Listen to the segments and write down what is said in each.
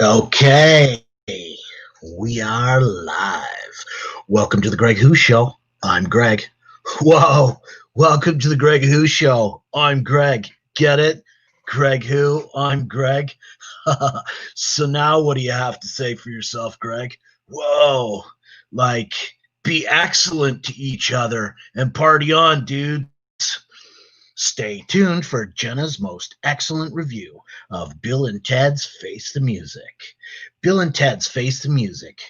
Okay, we are live. Welcome to the Greg Who Show. I'm Greg. Whoa, welcome to the Greg Who Show. I'm Greg. Get it? Greg Who? I'm Greg. So now what do you have to say for yourself, Greg? Whoa, like be excellent to each other and party on, dudes. Stay tuned for Jenna's most excellent review of Bill and Ted's Face the Music. Bill and Ted's Face the Music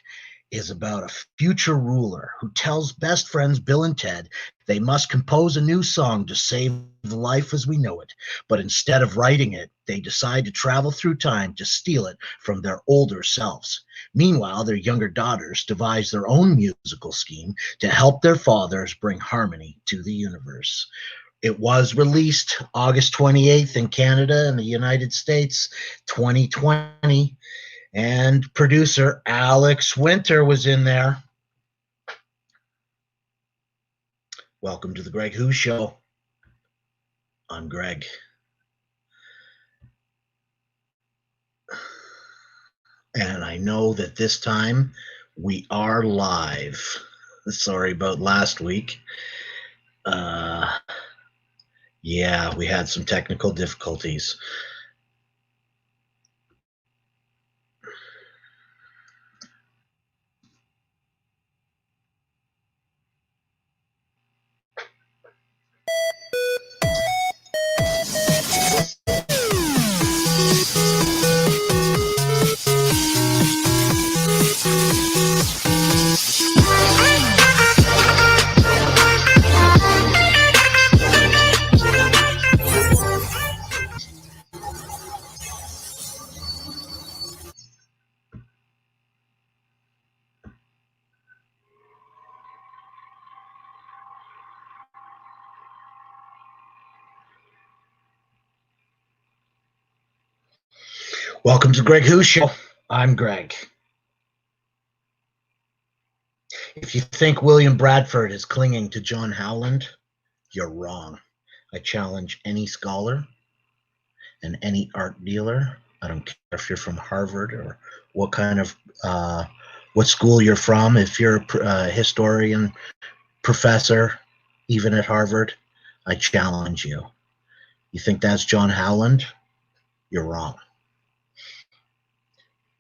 is about a future ruler who tells best friends Bill and Ted they must compose a new song to save life as we know it. But instead of writing it, they decide to travel through time to steal it from their older selves. Meanwhile, their younger daughters devise their own musical scheme to help their fathers bring harmony to the universe. It was released August 28th in Canada and the United States, 2020. And producer Alex Winter was in there. Welcome to the Greg Who Show. I'm Greg. And I know that this time we are live. Sorry about last week. Yeah, we had some technical difficulties. Welcome to Greg Who Show. I'm Greg. If you think William Bradford is clinging to John Howland, you're wrong. I challenge any scholar and any art dealer. I don't care if you're from Harvard or what kind of what school you're from. If you're a historian, professor, even at Harvard, I challenge you. You think that's John Howland? You're wrong.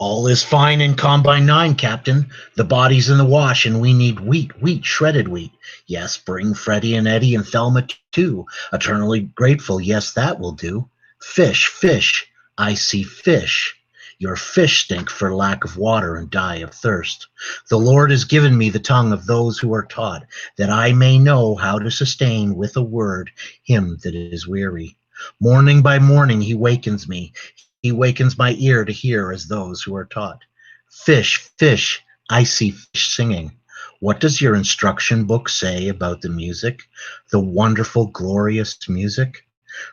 All is fine in Combine 9, Captain. The body's in the wash, and we need wheat, shredded wheat. Yes, bring Freddie and Eddie and Thelma too. Eternally grateful, yes, that will do. Fish, I see fish. Your fish stink for lack of water and die of thirst. The Lord has given me the tongue of those who are taught, that I may know how to sustain with a word him that is weary. Morning by morning he wakens me. He wakens my ear to hear as those who are taught. Fish, I see fish singing. What does your instruction book say about the music? The wonderful, glorious music?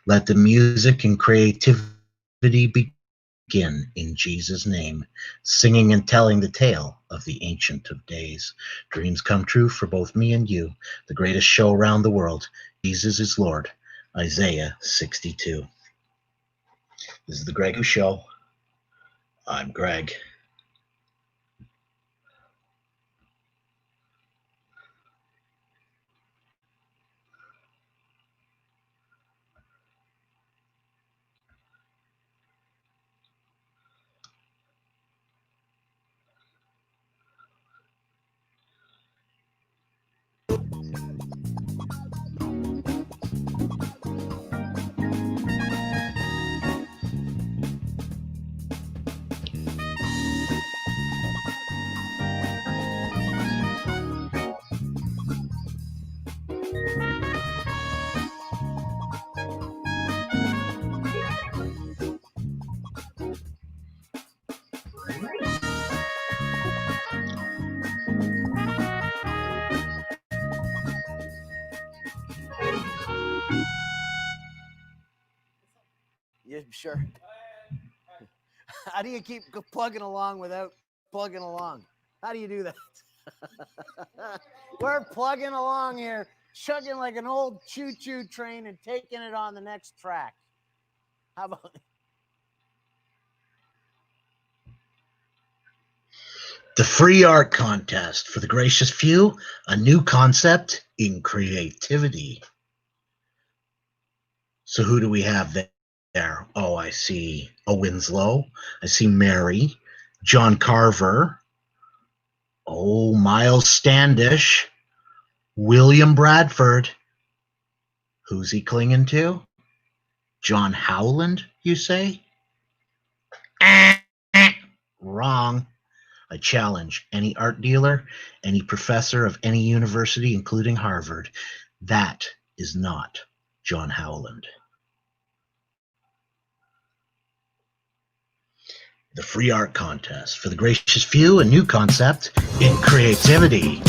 Let the music and creativity begin in Jesus' name, singing and telling the tale of the Ancient of Days. Dreams come true for both me and you. The greatest show around the world. Jesus is Lord. Isaiah 62. This is the Greg Who Show. I'm Greg. Yeah, sure. How do you keep plugging along without plugging along? How do you do that? We're plugging along here, chugging like an old choo-choo train and taking it on the next track. How about The free art contest for the gracious few, a new concept in creativity. So who do we have there? Oh, I see a Winslow. I see Mary, John Carver. Oh, Miles Standish, William Bradford. Who's he clinging to? John Howland, you say? Wrong. I challenge any art dealer, any professor of any university, including Harvard. That is not John Howland. The free art contest for the gracious few, a new concept in creativity.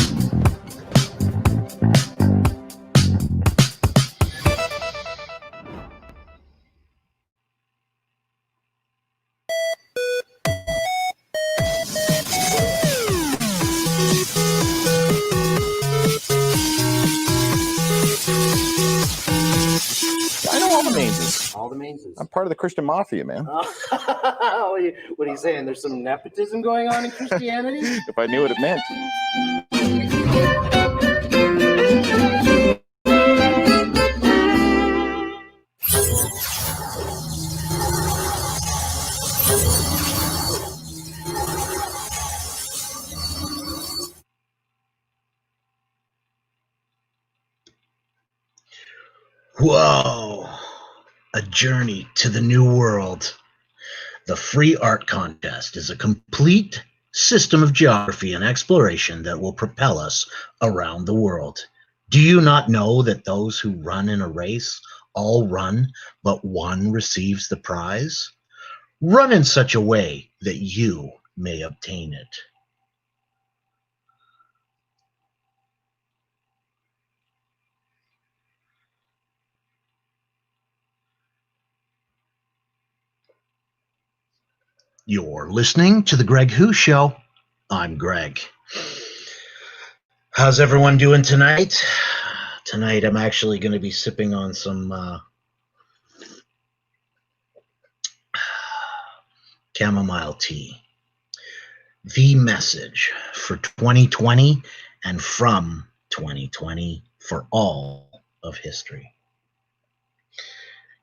All the mains. I'm part of the Christian Mafia, man. What are you saying? There's some nepotism going on in Christianity? If I knew what it meant. Whoa, a journey to the new world. The free art contest is a complete system of geography and exploration that will propel us around the world. Do you not know that those who run in a race all run, but one receives the prize? Run in such a way that you may obtain it. You're listening to The Greg Who Show. I'm Greg. How's everyone doing tonight? Tonight I'm actually going to be sipping on some chamomile tea. The message for 2020 and from 2020 for all of history.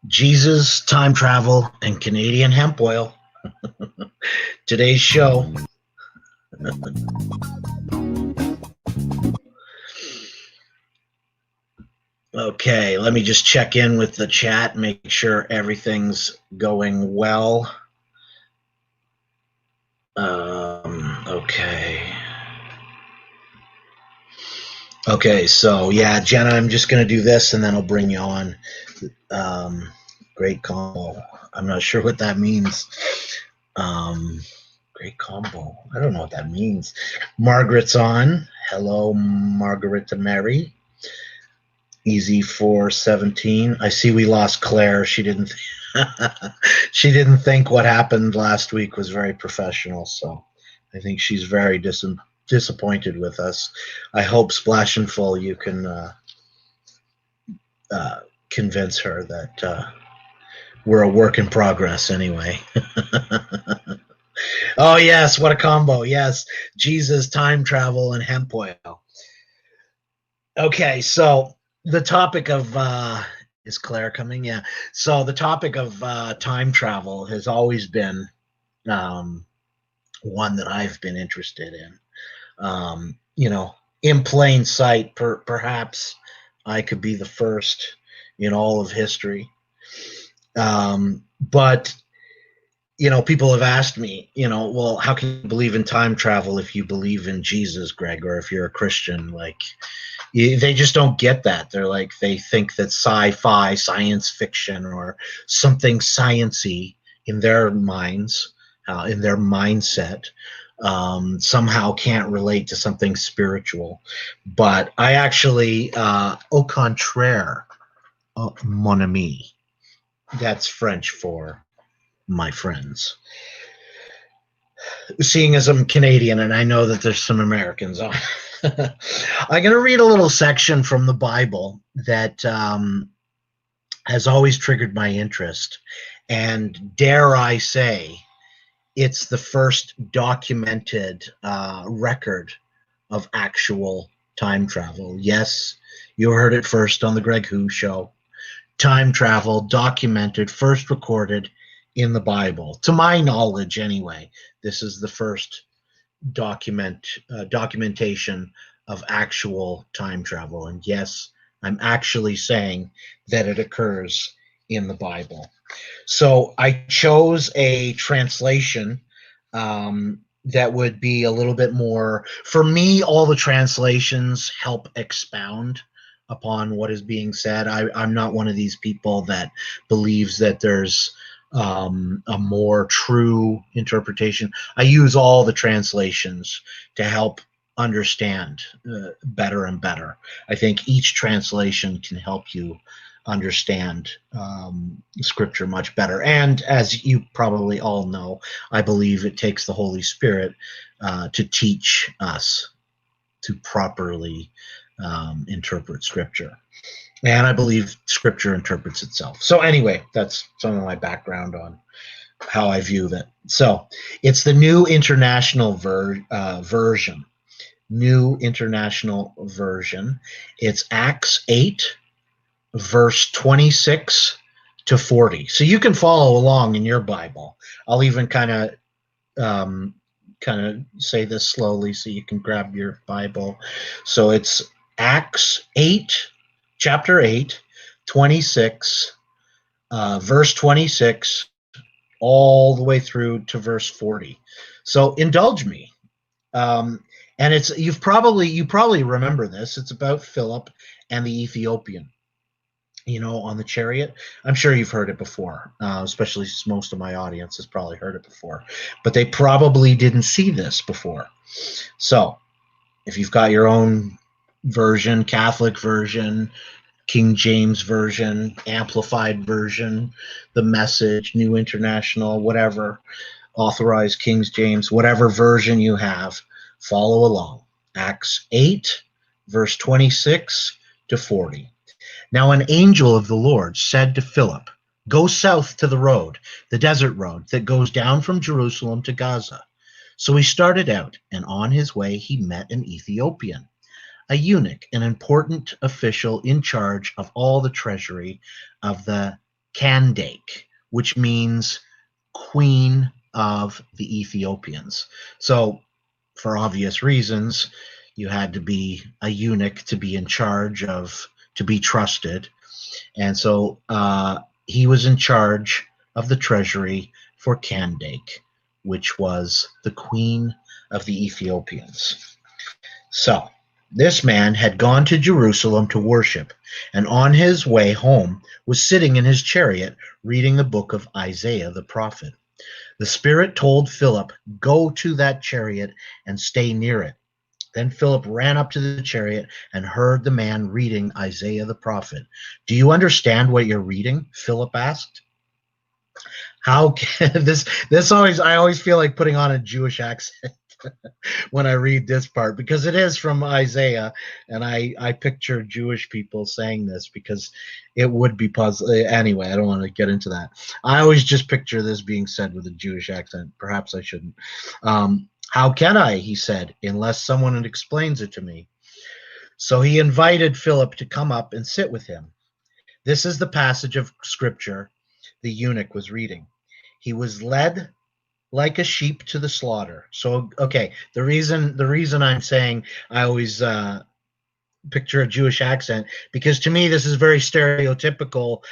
Jesus, time travel, and Canadian hemp oil. Today's show. Okay, let me just check in with the chat, make sure everything's going well. Okay, so yeah, Jenna, I'm just going to do this and then I'll bring you on. Great combo. I'm not sure what that means. Great combo. I don't know what that means. Margaret's on. Hello, Margarita Mary. Easy 417. I see we lost Claire. She didn't she didn't think what happened last week was very professional, so I think she's very disappointed with us. I hope Splash and Full you can convince her that we're a work in progress anyway. Oh yes, what a combo. Yes, Jesus, time travel, and hemp oil. Okay, so the topic of is Claire coming? Yeah. So the topic of time travel has always been one that I've been interested in. You know, in plain sight, perhaps I could be the first in all of history. But you know, people have asked me, you know, well, how can you believe in time travel if you believe in Jesus, Greg, or if you're a Christian? Like, they just don't get that. They're like, they think that sci-fi, science fiction, or something science-y in their minds, in their mindset, somehow can't relate to something spiritual. But I actually, au contraire, mon ami, that's French for my friends. Seeing as I'm Canadian and I know that there's some Americans on, I'm going to read a little section from the Bible that has always triggered my interest, and dare I say, it's the first documented record of actual time travel. Yes, you heard it first on the Greg Who Show. Time travel documented, first recorded in the Bible. To my knowledge, anyway, this is the first documentation of actual time travel. And yes, I'm actually saying that it occurs in the Bible. So I chose a translation that would be a little bit more, for me, all the translations help expound upon what is being said. I'm not one of these people that believes that there's a more true interpretation. I use all the translations to help understand better and better. I think each translation can help you understand scripture much better. And as you probably all know, I believe it takes the Holy Spirit to teach us to properly interpret scripture. And I believe scripture interprets itself. So anyway, that's some of my background on how I view that. So it's the New International Version. New International Version. It's Acts 8, verse 26 to 40. So you can follow along in your Bible. I'll even kind of say this slowly so you can grab your Bible. So it's Acts 8, chapter 8, 26, verse 26, all the way through to verse 40. So indulge me. And it's you probably remember this. It's about Philip and the Ethiopian, on the chariot. I'm sure you've heard it before, especially most of my audience has probably heard it before, but they probably didn't see this before. So if you've got your own version, Catholic version, King James version, amplified version, the Message, New International, whatever, Authorized King James, whatever version you have, follow along. Acts 8, verse 26 to 40. Now an angel of the Lord said to Philip, "Go south to the road, the desert road that goes down from Jerusalem to Gaza." So he started out, and on his way he met an Ethiopian, a eunuch, an important official in charge of all the treasury of the Kandake, which means Queen of the Ethiopians. So for obvious reasons, you had to be a eunuch to be in charge of, to be trusted. And so he was in charge of the treasury for Kandake, which was the queen of the Ethiopians. So this man had gone to Jerusalem to worship, and on his way home was sitting in his chariot reading the book of Isaiah the prophet. The Spirit told Philip, "Go to that chariot and stay near it." Then Philip ran up to the chariot and heard the man reading Isaiah the prophet. "Do you understand what you're reading?" Philip asked. How can this always, I always feel like putting on a Jewish accent when I read this part, because it is from Isaiah, and I picture Jewish people saying this because it would be puzzling. Anyway, I don't want to get into that. I always just picture this being said with a Jewish accent. Perhaps I shouldn't. How can I, he said, unless someone explains it to me? So he invited Philip to come up and sit with him. This is the passage of scripture the eunuch was reading. He was led like a sheep to the slaughter. So, okay, the reason I'm saying I always picture a Jewish accent, because to me this is very stereotypical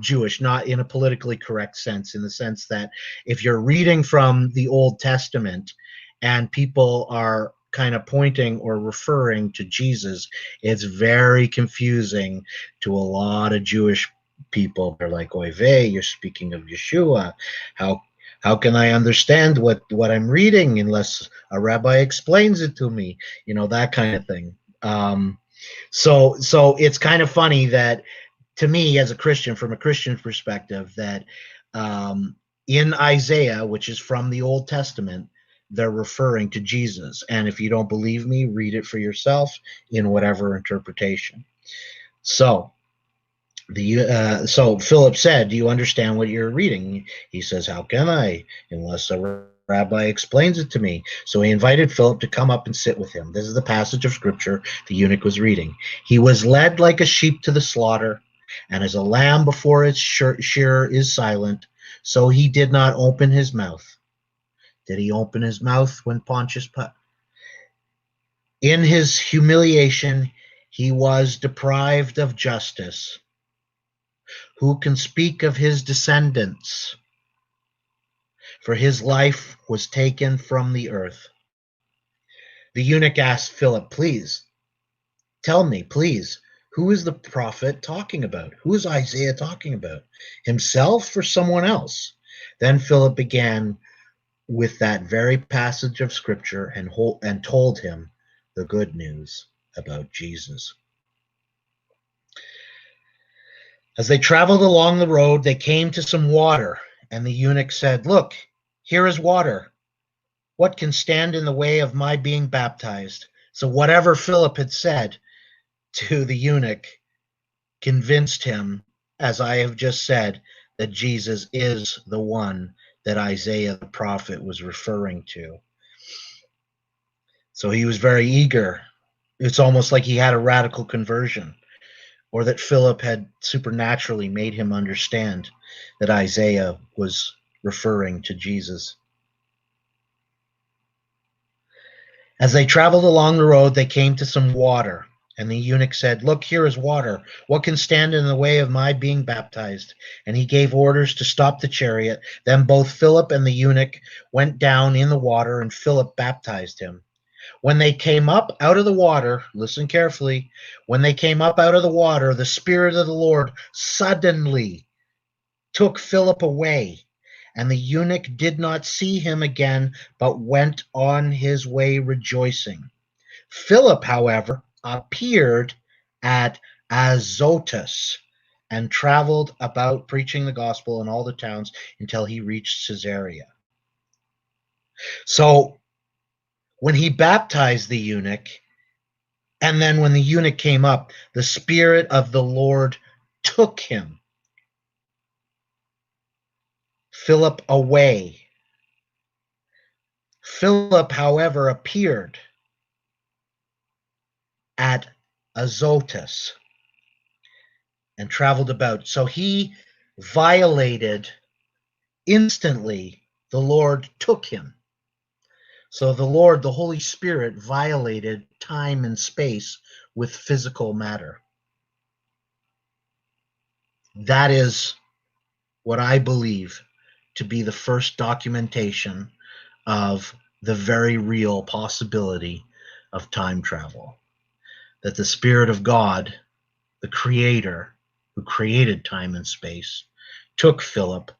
Jewish, not in a politically correct sense, in the sense that if you're reading from the Old Testament and people are kind of pointing or referring to Jesus, it's very confusing to a lot of Jewish people. They're like, "Oy vey, you're speaking of Yeshua. How can I understand what I'm reading unless a rabbi explains it to me?" That kind of thing. So it's kind of funny that, to me as a Christian, from a Christian perspective, that in Isaiah, which is from the Old Testament, they're referring to Jesus. And if you don't believe me, read it for yourself in whatever interpretation. So so Philip said, "Do you understand what you're reading?" He says, "How can I, unless a Rabbi explains it to me. So he invited Philip to come up and sit with him. This is the passage of scripture the eunuch was reading. He was led like a sheep to the slaughter, and as a lamb before its shearer is silent, so he did not open his mouth. Did he open his mouth when Pontius Pilate? In his humiliation, he was deprived of justice. Who can speak of his descendants? For his life was taken from the earth. The eunuch asked Philip, please, tell me, please, who is the prophet talking about? Who is Isaiah talking about? Himself or someone else? Then Philip began with that very passage of scripture and told him the good news about Jesus. As they traveled along the road, they came to some water, and the eunuch said, look, here is water. What can stand in the way of my being baptized? So whatever Philip had said to the eunuch convinced him, as I have just said, that Jesus is the one that Isaiah the prophet was referring to. So he was very eager. It's almost like he had a radical conversion, or that Philip had supernaturally made him understand that Isaiah was referring to Jesus. As they traveled along the road, they came to some water, and the eunuch said, look, here is water. What can stand in the way of my being baptized? And he gave orders to stop the chariot. Then both Philip and the eunuch went down in the water, and Philip baptized him. When they came up out of the water, listen carefully, when they came up out of the water, the Spirit of the Lord suddenly took Philip away, and the eunuch did not see him again, but went on his way rejoicing. Philip, however, appeared at Azotus and traveled about preaching the gospel in all the towns until he reached Caesarea. So when he baptized the eunuch, and then when the eunuch came up, the Spirit of the Lord took him, Philip, away. Philip, however, appeared at Azotus and traveled about. So he violated instantly. The Lord took him. So the Lord, the Holy Spirit, violated time and space with physical matter. That is what I believe to be the first documentation of the very real possibility of time travel. That the Spirit of God, the Creator, who created time and space, took Philip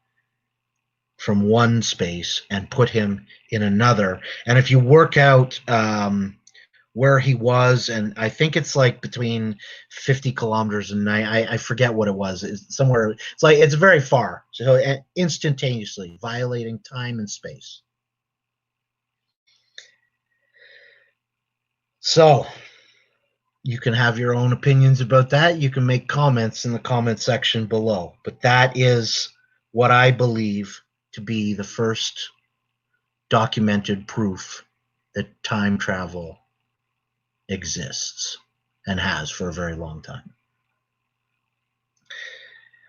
from one space and put him in another. And if you work out where he was, and I think it's like between 50 kilometers and I forget what it was. It's somewhere. It's very far. So instantaneously violating time and space. So you can have your own opinions about that. You can make comments in the comment section below. But that is what I believe to be the first documented proof that time travel exists and has for a very long time.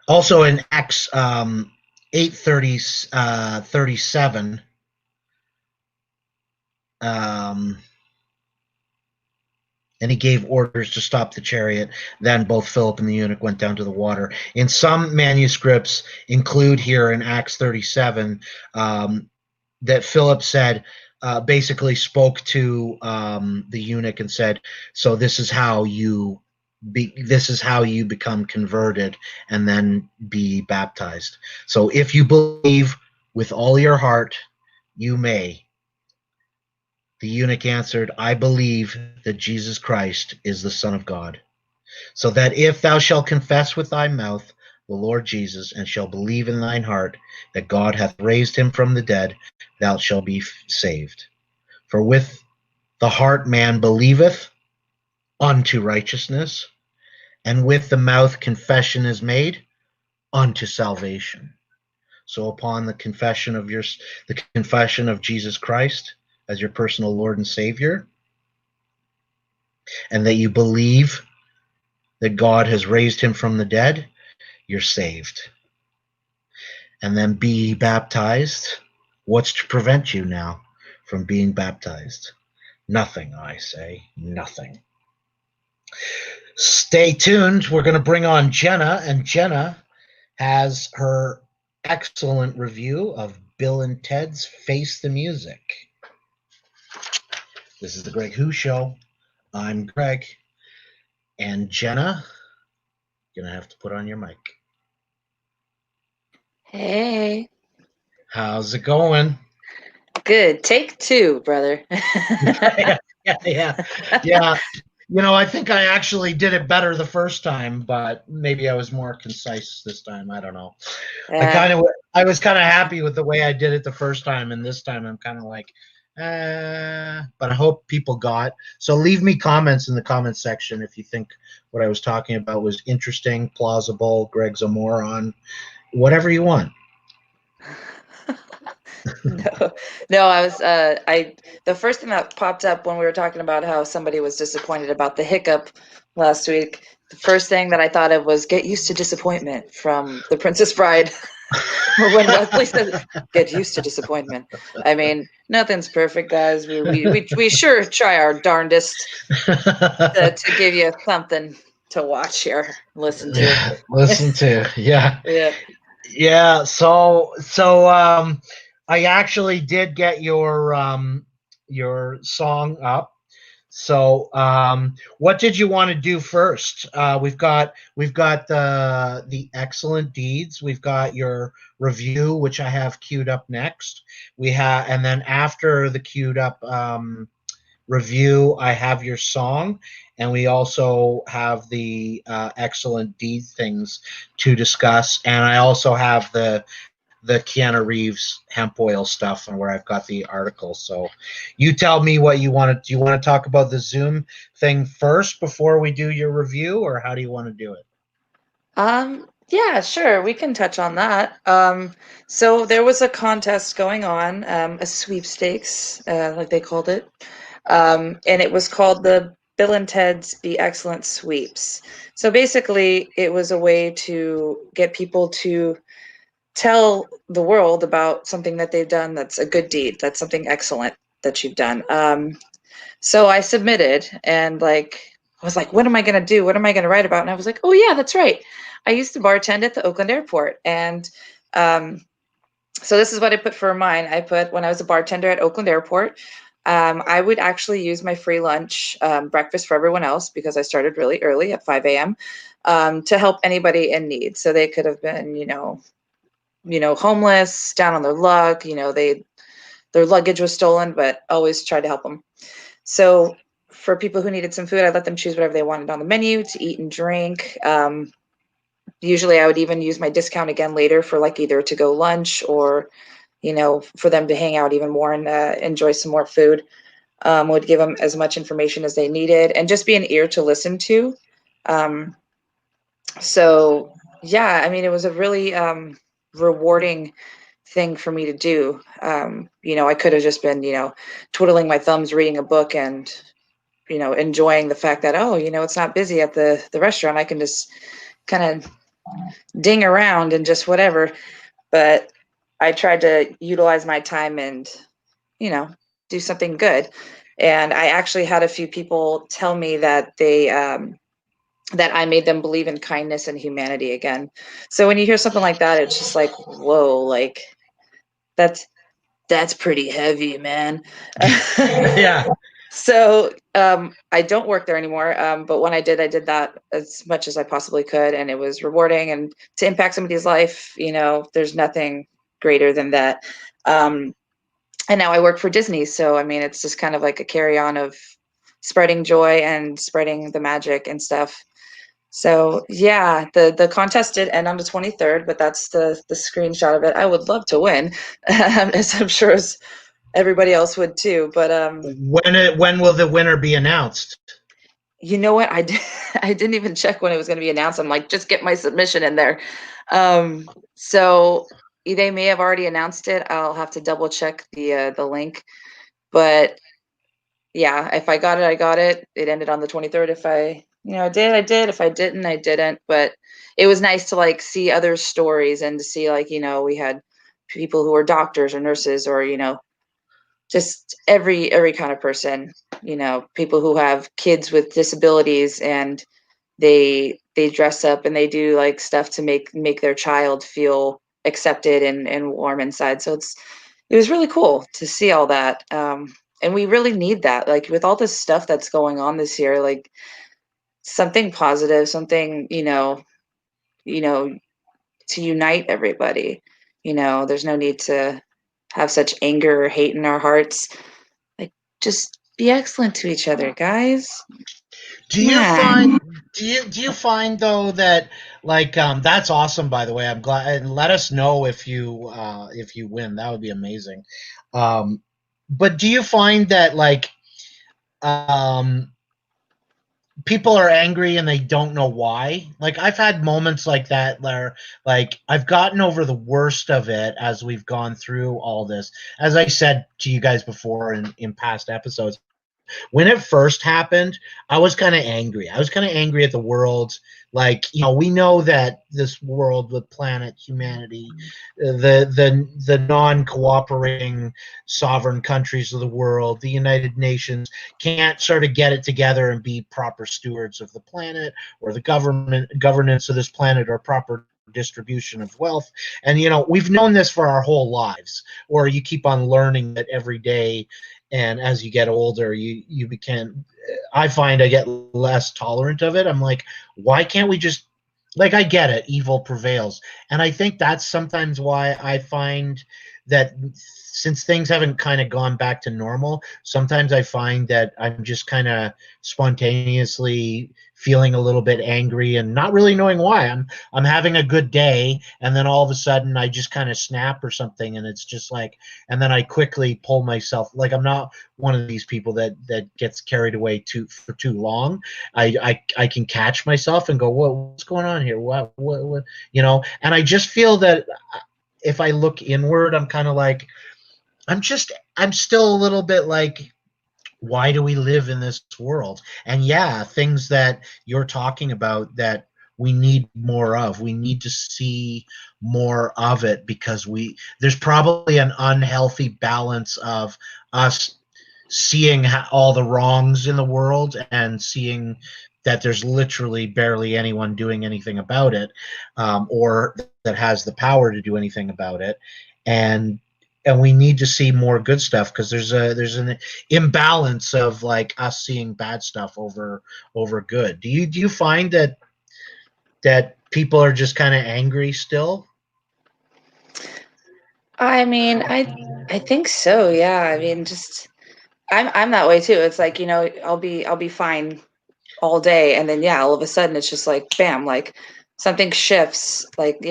Also in Acts 8:37, and he gave orders to stop the chariot. Then both Philip and the eunuch went down to the water. In some manuscripts include here in Acts 37 that Philip said, basically spoke to the eunuch and said, so this is how you become converted and then be baptized. So if you believe with all your heart, you may. The eunuch answered, I believe that Jesus Christ is the Son of God, so that if thou shalt confess with thy mouth the Lord Jesus, and shalt believe in thine heart that God hath raised him from the dead, thou shalt be saved. For with the heart man believeth unto righteousness, and with the mouth confession is made unto salvation. So upon the confession of Jesus Christ as your personal Lord and Savior, and that you believe that God has raised him from the dead, you're saved. And then be baptized. What's to prevent you now from being baptized? Nothing, I say, nothing. Stay tuned. We're going to bring on Jenna, and Jenna has her excellent review of Bill and Ted's Face the Music. This is the Greg Who Show. I'm Greg. And Jenna, you're going to have to put on your mic. Hey. How's it going? Good. Take two, brother. Yeah. You know, I think I actually did it better the first time, but maybe I was more concise this time. I don't know. I was kind of happy with the way I did it the first time, and this time I'm kind of like, but I hope people got. So leave me comments in the comment section if you think what I was talking about was interesting, plausible, Greg's a moron, whatever you want. No, I was the first thing that popped up when we were talking about how somebody was disappointed about the hiccup last week, the first thing that I thought of was "Get Used to Disappointment" from The Princess Bride. When Wesley said, "Get used to disappointment." I mean, nothing's perfect, guys. We sure try our darndest to give you something to watch or listen to. Yeah. So I actually did get your song up. So what did you want to do first? We've got the excellent deeds. We've got your review, which I have queued up next. And then after the queued up review, I have your song, and we also have the excellent deed things to discuss, and I also have the Keanu Reeves hemp oil stuff, and where I've got the article. So you tell me what you want to. Do you want to talk about the Zoom thing first before we do your review, or how do you want to do it? Yeah, sure. We can touch on that. So there was a contest going on, a sweepstakes, like they called it. And it was called the Bill and Ted's Be Excellent Sweeps. So basically, it was a way to get people to tell the world about something that they've done that's a good deed, that's something excellent that you've done. So I submitted, and I was like, what am I going to do? What am I going to write about? And I was like, oh yeah, that's right. I used to bartend at the Oakland airport. And so this is what I put for mine. I put, when I was a bartender at Oakland airport, I would actually use my free lunch, breakfast for everyone else, because I started really early at 5 a.m. To help anybody in need. So they could have been, homeless, down on their luck, their luggage was stolen, but always try to help them. So for people who needed some food, I let them choose whatever they wanted on the menu to eat and drink. Usually I would even use my discount again later for either to go lunch or, for them to hang out even more and enjoy some more food. Would give them as much information as they needed and just be an ear to listen to. So yeah, I mean, it was a really rewarding thing for me to do. I could have just been, twiddling my thumbs, reading a book and, enjoying the fact that, it's not busy at the restaurant. I can just kind of ding around and just whatever. But I tried to utilize my time and, do something good. And I actually had a few people tell me that that I made them believe in kindness and humanity again. So when you hear something like that, it's just like, whoa, that's pretty heavy, man. Yeah. So I don't work there anymore. But when I did that as much as I possibly could. And it was rewarding, and to impact somebody's life, there's nothing greater than that. And now I work for Disney. So, I mean, it's just kind of like a carry on of spreading joy and spreading the magic and stuff. So yeah, the contest did end on the 23rd, but that's the screenshot of it. I would love to win, as I'm sure as everybody else would too. But when will the winner be announced? You know what? I didn't even check when it was going to be announced. I'm like, just get my submission in there. So they may have already announced it. I'll have to double check the link. But yeah, if I got it, I got it. It ended on the 23rd. If I did, I did. If I didn't, I didn't. But it was nice to like see other stories and to see like, we had people who were doctors or nurses or, just every kind of person, people who have kids with disabilities, and they dress up and they do like stuff to make their child feel accepted and warm inside. So it was really cool to see all that. And we really need that, like with all this stuff that's going on this year, like something positive, something, to unite everybody. There's no need to have such anger or hate in our hearts. Like, just be excellent to each other, guys. Do you find do you find though that like that's awesome, by the way. I'm glad, and let us know if you win. That would be amazing. But do you find that like people are angry and they don't know why? Like I've had moments like that where like I've gotten over the worst of it as we've gone through all this. As I said to you guys before in past episodes, when it first happened, I was kind of angry. I was kind of angry at the world. Like, we know that this world, the planet, humanity, the non-cooperating sovereign countries of the world, the United Nations, can't sort of get it together and be proper stewards of the planet or the governance of this planet or proper distribution of wealth. And, we've known this for our whole lives, or you keep on learning that every day. And as you get older, you become, I find I get less tolerant of it. I'm like, why can't we just, like, I get it, evil prevails. And I think that's sometimes why I find that since things haven't kind of gone back to normal, sometimes I find that I'm just kind of spontaneously feeling a little bit angry and not really knowing why. I'm having a good day, and then all of a sudden I just kind of snap or something, and it's just like, and then I quickly pull myself. Like, I'm not one of these people that gets carried away for too long. I can catch myself and go, what's going on here? What and I just feel that if I look inward, I'm kind of like, I'm still a little bit like, why do we live in this world? And yeah, things that you're talking about that we need more of. We need to see more of it because there's probably an unhealthy balance of us seeing all the wrongs in the world and seeing that there's literally barely anyone doing anything about it, or that has the power to do anything about it. And we need to see more good stuff because there's an imbalance of like us seeing bad stuff over good. Do you find that people are just kind of angry still? I mean, I think so. Yeah. I mean, just I'm that way too. It's like, I'll be fine all day, and then all of a sudden it's just like bam, like something shifts, like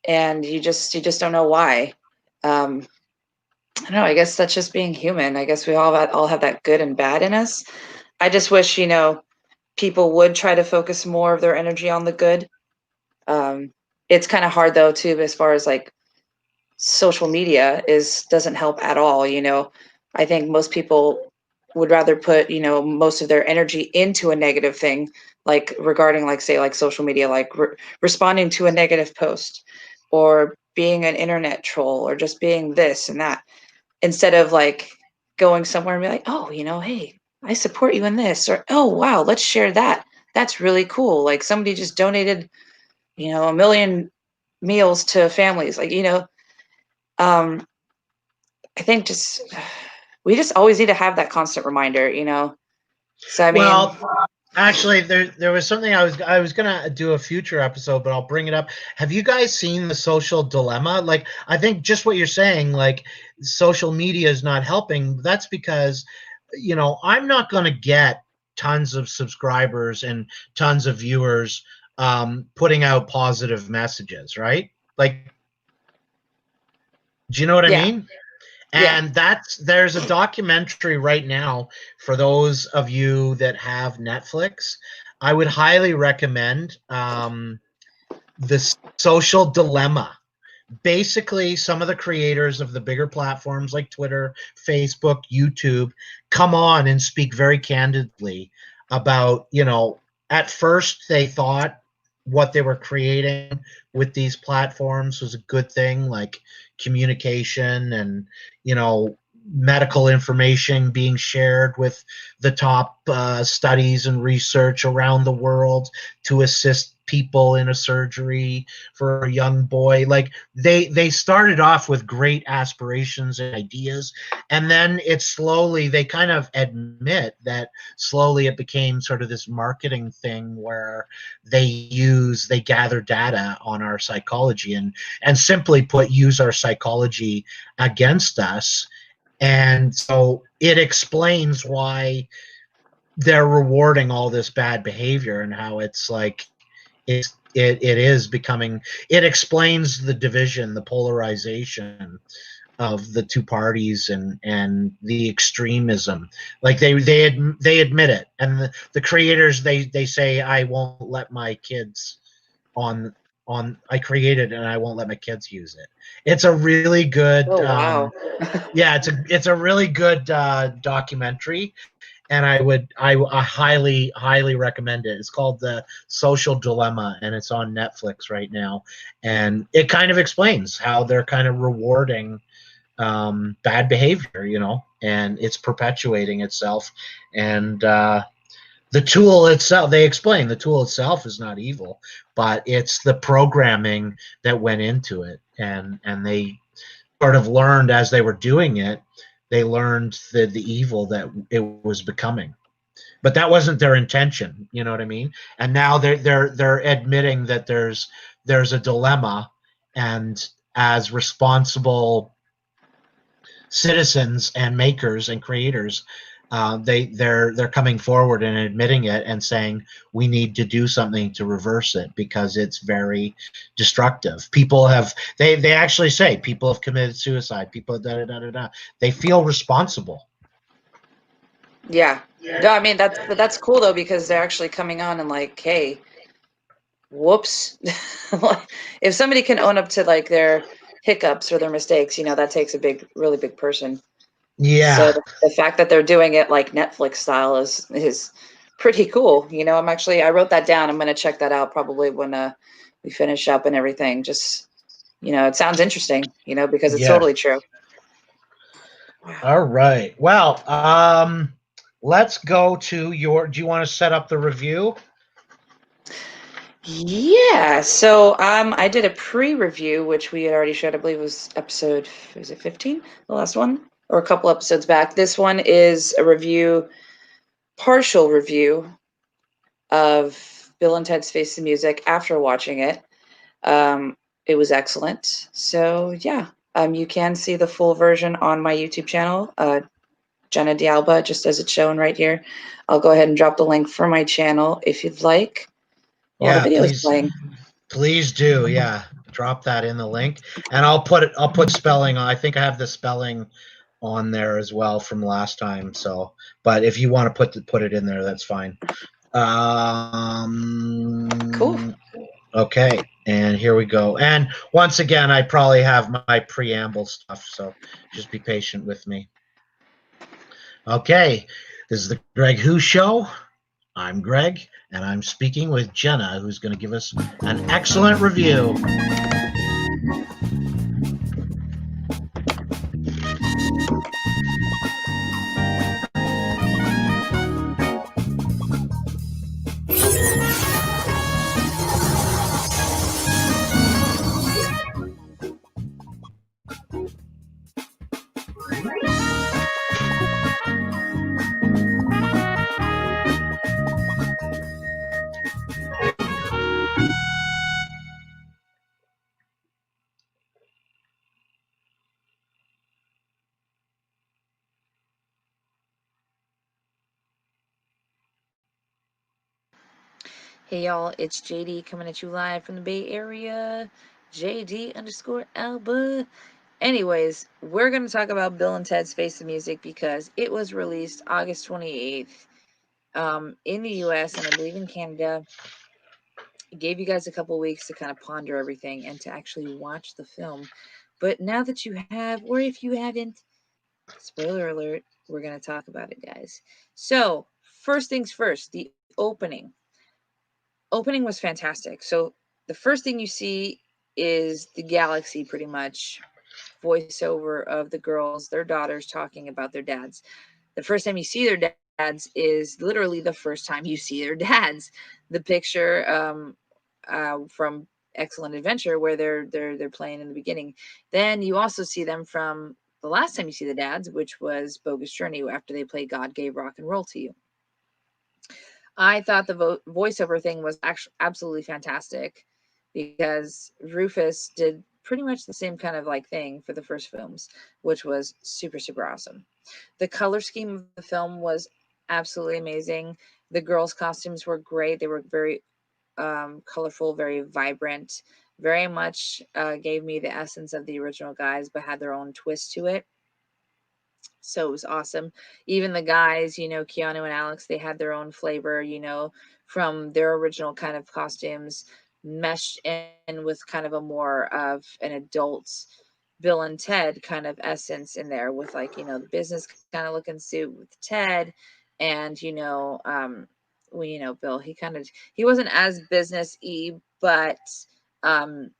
and you just don't know why. I don't know, I guess that's just being human. I guess we all have that good and bad in us. I just wish, people would try to focus more of their energy on the good. It's kind of hard though too, as far as like social media doesn't help at all. I think most people would rather put, most of their energy into a negative thing, like regarding like, say, like social media, like responding to a negative post or being an internet troll or just being this and that, instead of like going somewhere and be like, oh, hey, I support you in this, or, oh, wow, let's share that. That's really cool. Like somebody just donated, 1 million meals to families. Like, I think we just always need to have that constant reminder, So I mean, well, actually, there was something I was gonna do a future episode, but I'll bring it up. Have you guys seen The Social Dilemma? Like, I think just what you're saying, like social media is not helping. That's because, I'm not gonna get tons of subscribers and tons of viewers putting out positive messages, right? Like, do you know what I mean? And there's a documentary right now for those of you that have Netflix. I would highly recommend The Social Dilemma, basically some of the creators of the bigger platforms like Twitter, Facebook, YouTube come on and speak very candidly about, at first they thought what they were creating with these platforms was a good thing, like communication and, medical information being shared with the top studies and research around the world to assist people in a surgery for a young boy. Like they started off with great aspirations and ideas, and then they kind of admit that slowly it became sort of this marketing thing where they gather data on our psychology and simply put, use our psychology against us. And so it explains why they're rewarding all this bad behavior and how it's like it is becoming. It explains the division, the polarization of the two parties and the extremism. Like they admit it, and the creators they say, I won't let my kids on I created and I won't let my kids use it. It's a really good Oh wow. yeah, it's a really good documentary, and I highly recommend it. It's called The Social Dilemma, and it's on Netflix right now, and it kind of explains how they're kind of rewarding bad behavior, and it's perpetuating itself. And the tool itself, they explain the tool itself is not evil, but it's the programming that went into it, and they sort of learned as they were doing it. They learned the evil that it was becoming, but that wasn't their intention. You know what I mean? And now they're admitting that there's a dilemma, and as responsible citizens and makers and creators, they're coming forward and admitting it and saying we need to do something to reverse it because it's very destructive. People have they actually say people have committed suicide. People they feel responsible. Yeah. No, I mean that's cool though, because they're actually coming on and like, hey, whoops. If somebody can own up to like their hiccups or their mistakes, that takes a really big person. Yeah. So the fact that they're doing it like Netflix style is pretty cool. I wrote that down. I'm going to check that out probably when we finish up and everything. Just, it sounds interesting, because it's totally true. All right. Well, let's go to do you want to set up the review? Yeah. So I did a pre-review, which we had already showed. I believe was episode, was it 15? The last one? Or a couple episodes back. This one is a partial review of Bill and Ted's Face the Music after watching it. It was excellent. So yeah, you can see the full version on my YouTube channel, Jenna de Alba, just as it's shown right here. I'll go ahead and drop the link for my channel if you'd like. Yeah, the video is playing. Please do. Yeah, drop that in the link, and I'll put spelling on. I think I have the spelling on there as well from last time. So, but if you want to put it in there, that's fine. Cool. Okay, and here we go. And once again, I probably have my preamble stuff, so just be patient with me. Okay, this is the Greg Who Show. I'm Greg, and I'm speaking with Jenna, who's going to give us an excellent review. Hey y'all, it's JD coming at you live from the Bay Area. JD_Alba. Anyways, we're going to talk about Bill and Ted's Face the Music because it was released August 28th in the US and I believe in Canada. gave you guys a couple weeks to kind of ponder everything and to actually watch the film. But now that you have, or if you haven't, spoiler alert, we're going to talk about it, guys. So, first things first, the opening. Opening was fantastic. So, the first thing you see is the galaxy, pretty much, voiceover of the girls, their daughters talking about their dads. The first time you see their dads is literally the first time you see their dads. The picture from Excellent Adventure where they're playing in the beginning. Then you also see them from the last time you see the dads, which was Bogus Journey, after they played God Gave Rock and Roll to You. I thought the voiceover thing was actually absolutely fantastic because Rufus did pretty much the same kind of like thing for the first films, which was super, super awesome. The color scheme of the film was absolutely amazing. The girls' costumes were great. They were very colorful, very vibrant, very much gave me the essence of the original guys, but had their own twist to it. So it was awesome. Even the guys, Keanu and Alex, they had their own flavor, from their original kind of costumes, meshed in with kind of a more of an adult Bill and Ted kind of essence in there with like, the business kind of looking suit with Ted and, Bill, he wasn't as business-y, but um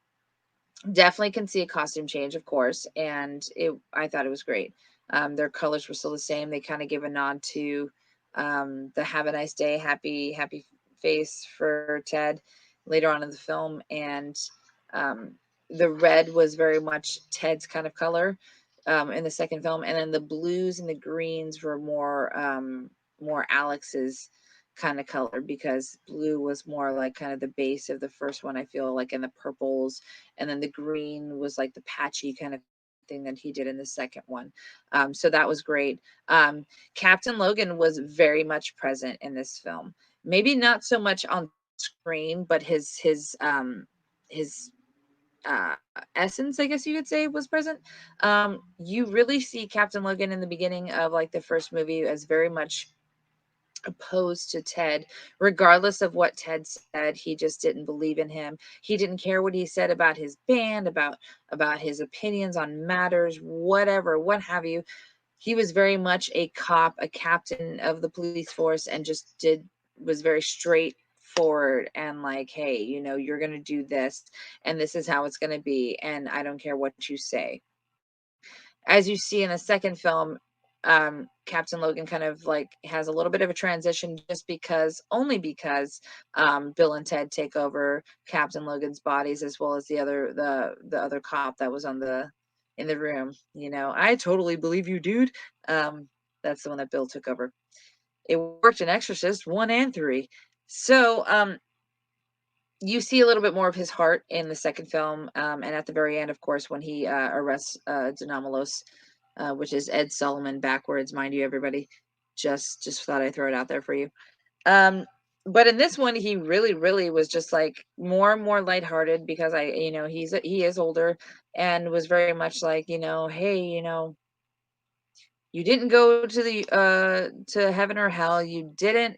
definitely can see a costume change, of course, and I thought it was great. Their colors were still the same. They kind of give a nod to the "Have a nice day, happy face" for Ted later on in the film, and um, the red was very much Ted's kind of color in the second film, and then the blues and the greens were more Alex's kind of color because blue was more like kind of the base of the first one. I feel like, in the purples, and then the green was like the patchy kind of thing that he did in the second one. So that was great. Captain Logan was very much present in this film. Maybe not so much on screen, but his essence, I guess you could say, was present. You really see Captain Logan in the beginning of like the first movie as very much opposed to Ted, regardless of what Ted said. He just didn't believe in him. He didn't care what he said about his band, about his opinions on matters, whatever, what have you. He was very much a cop, a captain of the police force, and just was very straightforward and like, hey, you're going to do this and this is how it's going to be, and I don't care what you say. As you see in the second film, Captain Logan kind of like has a little bit of a transition just only because Bill and Ted take over Captain Logan's bodies, as well as the other cop that was in the room. I totally believe you, dude. That's the one that Bill took over. It worked in Exorcist 1 and 3. So you see a little bit more of his heart in the second film, and at the very end, of course, when he arrests Denomalos, which is Ed Solomon backwards, mind you, everybody. Just thought I'd throw it out there for you. But in this one, he really, really was just like more and more lighthearted because he is older and was very much like, hey, you didn't go to to heaven or hell. You didn't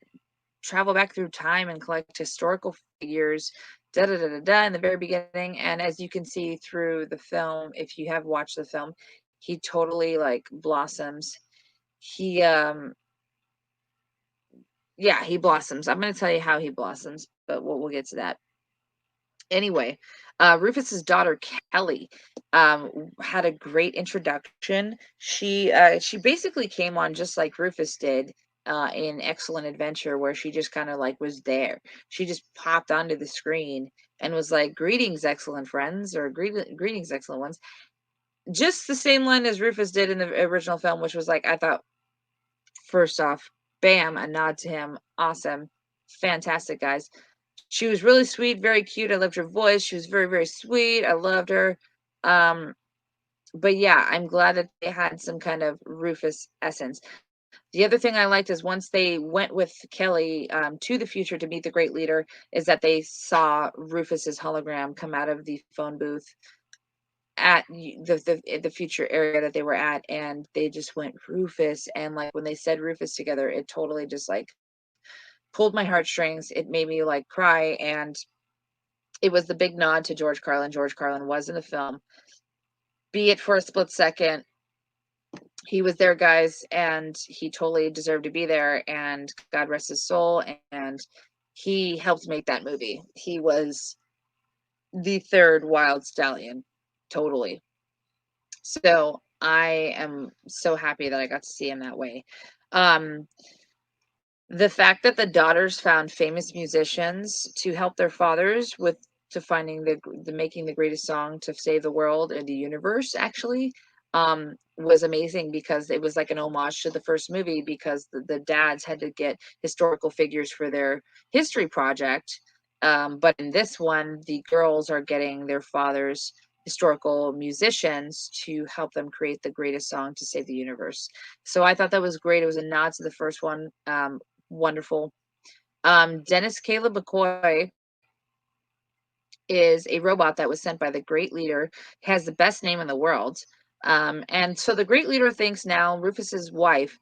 travel back through time and collect historical figures, da da da da da, in the very beginning. And as you can see through the film, if you have watched the film, he totally like blossoms. He Yeah, he blossoms. I'm going to tell you how he blossoms, but we'll get to that. Anyway, Rufus's daughter Kelly had a great introduction. She basically came on just like Rufus did in Excellent Adventure, where she just kind of like was there. She just popped onto the screen and was like, "Greetings, excellent friends," or "Greetings, excellent ones." Just the same line as Rufus did in the original film, which was like, I thought, first off, bam, a nod to him. Awesome. Fantastic, guys. She was really sweet, very cute. I loved her voice. She was very, very sweet. I loved her. But yeah, I'm glad that they had some kind of Rufus essence. The other thing I liked is once they went with Kelly to the future to meet the great leader, is that they saw Rufus's hologram come out of the phone booth at the future area that they were at, and they just went Rufus, and like when they said Rufus together, it totally just like pulled my heartstrings. It made me like cry, and it was the big nod to George Carlin. George Carlin was in the film, be it for a split second. He was there, guys, and he totally deserved to be there, and God rest his soul. And he helped make that movie. He was the third Wild Stallion, totally. So I am so happy that I got to see him that way. The fact that the daughters found famous musicians to help their fathers with to finding the making the greatest song to save the world and the universe actually was amazing, because it was like an homage to the first movie, because the dads had to get historical figures for their history project, but in this one the girls are getting their fathers historical musicians to help them create the greatest song to save the universe. So I thought that was great. It was a nod to the first one. Wonderful. Dennis Caleb McCoy is a robot that was sent by the Great Leader. Has the best name in the world. And so the Great Leader thinks now Rufus's wife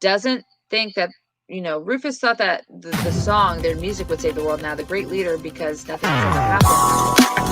doesn't think that, Rufus thought that the song, their music would save the world. Now the Great Leader, because nothing has ever happened.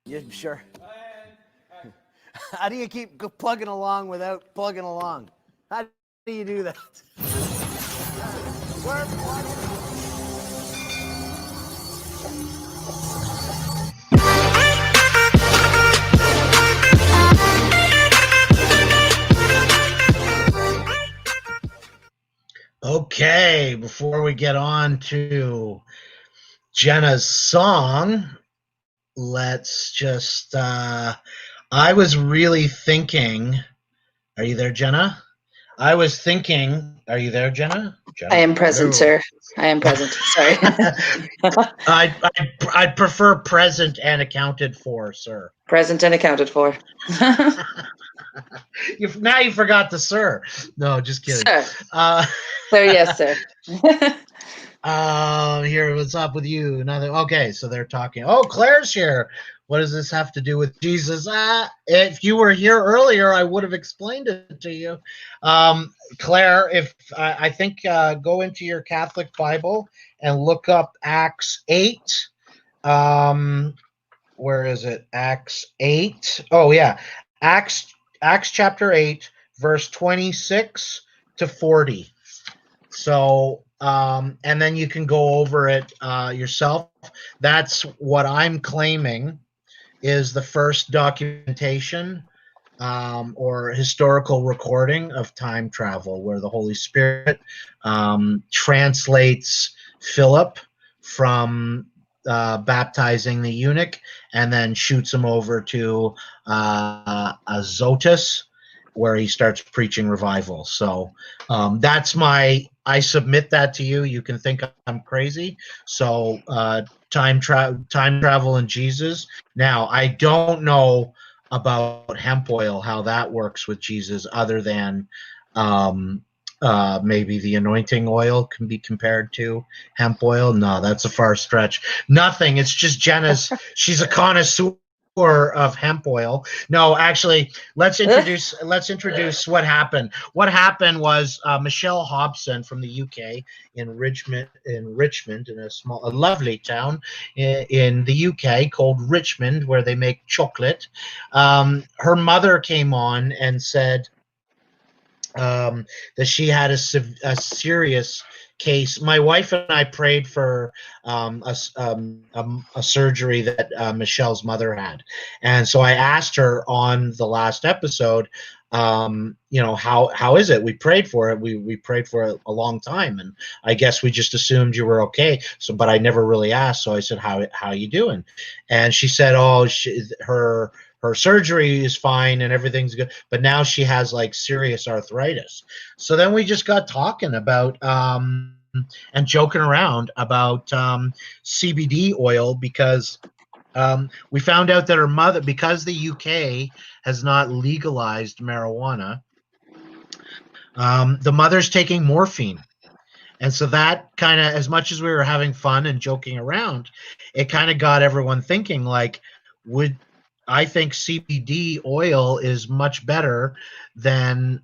You sure? How do you keep plugging along without plugging along? How do you do that? Okay, before we get on to Jenna's song, let's just, I was really thinking, are you there, Jenna? I was thinking, are you there, Jenna? I am present, sir. I am present. Sorry. I'd prefer present and accounted for, sir. Present and accounted for. Now you forgot the sir. No, just kidding. Sir. Sir, yes, sir. Here, what's up with you? Okay, so they're talking. Oh, Claire's here. What does this have to do with Jesus? If you were here earlier, I would have explained it to you. Claire, if I think go into your Catholic Bible and look up Acts 8. Where is it? Acts 8. Oh, yeah. Acts chapter 8, verse 26 to 40. So, and then you can go over it yourself. That's what I'm claiming is the first documentation or historical recording of time travel, where the Holy Spirit translates Philip from baptizing the eunuch and then shoots him over to Azotus, where he starts preaching revival. So that's I submit that to you. You can think I'm crazy. So time travel and Jesus. Now, I don't know about hemp oil, how that works with Jesus, other than maybe the anointing oil can be compared to hemp oil. No, that's a far stretch. Nothing. It's just Jenna's. She's a connoisseur of hemp oil. No, actually, let's introduce what happened. What happened was Michelle Hobson from the UK in Richmond, in a lovely town in the UK called Richmond, where they make chocolate. Her mother came on and said that she had a serious case. My wife and I prayed for a surgery that Michelle's mother had, and so I asked her on the last episode, how is it? We prayed for it. We prayed for it a long time, and I guess we just assumed you were okay. So, but I never really asked. So I said, how you doing? And she said, her her surgery is fine and everything's good, but now she has like serious arthritis. So then we just got talking about and joking around about CBD oil because we found out that her mother, because the UK has not legalized marijuana, the mother's taking morphine. And so that kind of, as much as we were having fun and joking around, it kind of got everyone thinking, like, I think CBD oil is much better than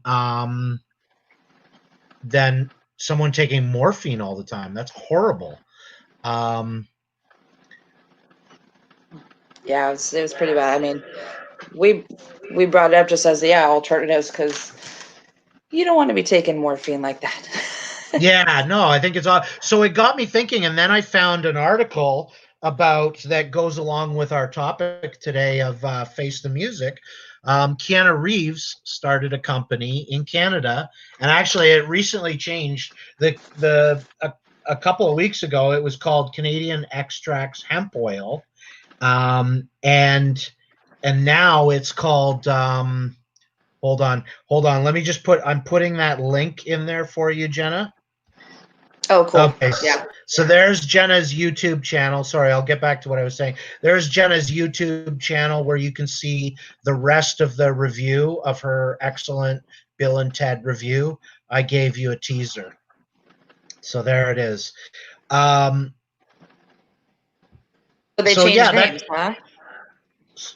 someone taking morphine all the time. That's horrible. Yeah, it was pretty bad. I mean, we brought it up just as alternatives because you don't want to be taking morphine like that. Yeah, no, I think it's odd. So it got me thinking, and then I found an article about that goes along with our topic today of Face the Music. Keanu Reeves started a company in Canada, and actually it recently changed. A couple of weeks ago, it was called Canadian Extracts Hemp Oil, and now it's called. Hold on. Let me just I'm putting that link in there for you, Jenna. Oh, cool. Okay. Yeah. So there's Jenna's YouTube channel. Sorry, I'll get back to what I was saying. There's Jenna's YouTube channel where you can see the rest of the review of her excellent Bill and Ted review. I gave you a teaser. So there it is. So they changed names, huh?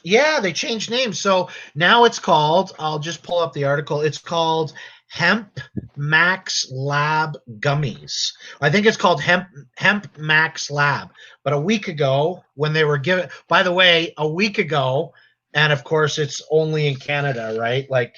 Yeah, they changed names. So now it's called, I'll just pull up the article. It's called Hemp Max Lab Gummies. I think it's called Hemp Max Lab. But a week ago, when they were given, by the way, a week ago, and of course it's only in Canada, right? Like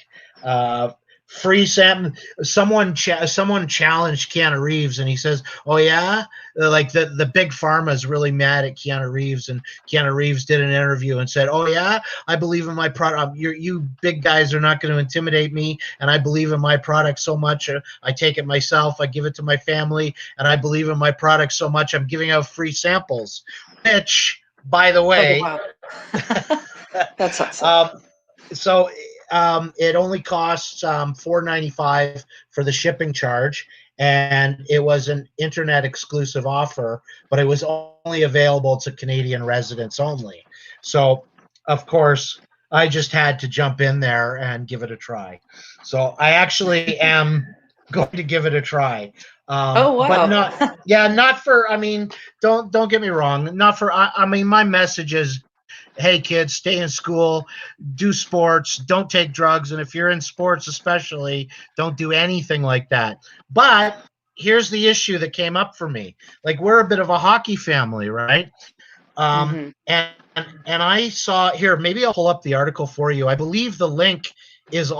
free Sam. Someone challenged Keanu Reeves, and he says, "Oh yeah, like the big pharma is really mad at Keanu Reeves." And Keanu Reeves did an interview and said, "Oh yeah, I believe in my product. You big guys are not going to intimidate me, and I believe in my product so much. I take it myself. I give it to my family, and I believe in my product so much. I'm giving out free samples." Which, by the way, oh, wow. That's awesome. So it only costs $4.95 for the shipping charge, and it was an internet exclusive offer, but it was only available to Canadian residents only. So, of course, I just had to jump in there and give it a try. So I actually am going to give it a try. Oh wow! But not for. I mean, don't get me wrong. Not for. I mean, my message is, hey kids, stay in school, do sports, don't take drugs, and if you're in sports especially, don't do anything like that. But here's the issue that came up for me. Like, we're a bit of a hockey family, right? And I saw here, maybe I'll pull up the article for you. I believe the link is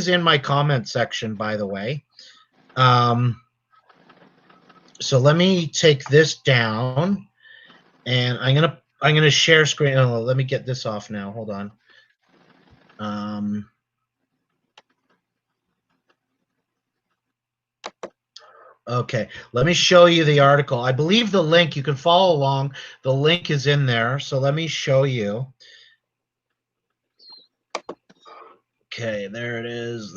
in my comment section, by the way. So let me take this down, and I'm gonna share screen. Oh, let me get this off now. Hold on. Okay, let me show you the article. I believe the link, you can follow along. The link is in there. So let me show you. Okay, there it is.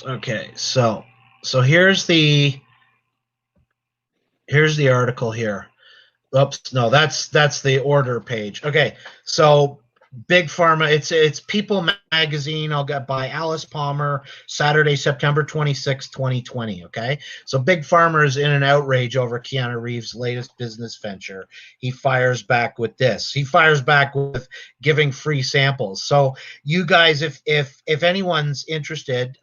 Okay, so here's the article here. Oops, no, that's the order page. Okay, so Big Pharma, it's People Magazine. I'll get by Alice Palmer, Saturday, September 26, 2020. Okay, so Big Pharma is in an outrage over Keanu Reeves' latest business venture. He fires back with this. He fires back with giving free samples. So you guys, if anyone's interested,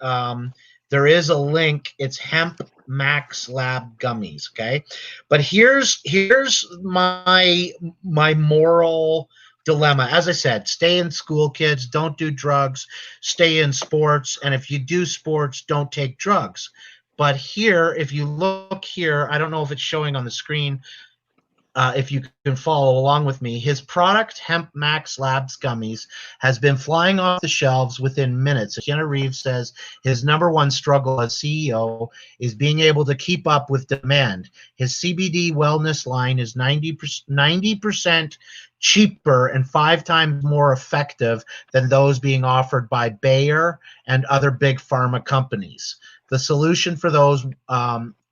there is a link. It's Hemp Max Lab Gummies. Okay, but here's my moral dilemma. As I said, stay in school, kids. Don't do drugs. Stay in sports, and if you do sports, don't take drugs. But here, if you look here, I don't know if it's showing on the screen. if you can follow along with me, his product, Hemp Max Labs Gummies, has been flying off the shelves within minutes. Keanu Reeves says his number one struggle as CEO is being able to keep up with demand. His CBD wellness line is 90% cheaper and 5 times more effective than those being offered by Bayer and other big pharma companies. The solution for those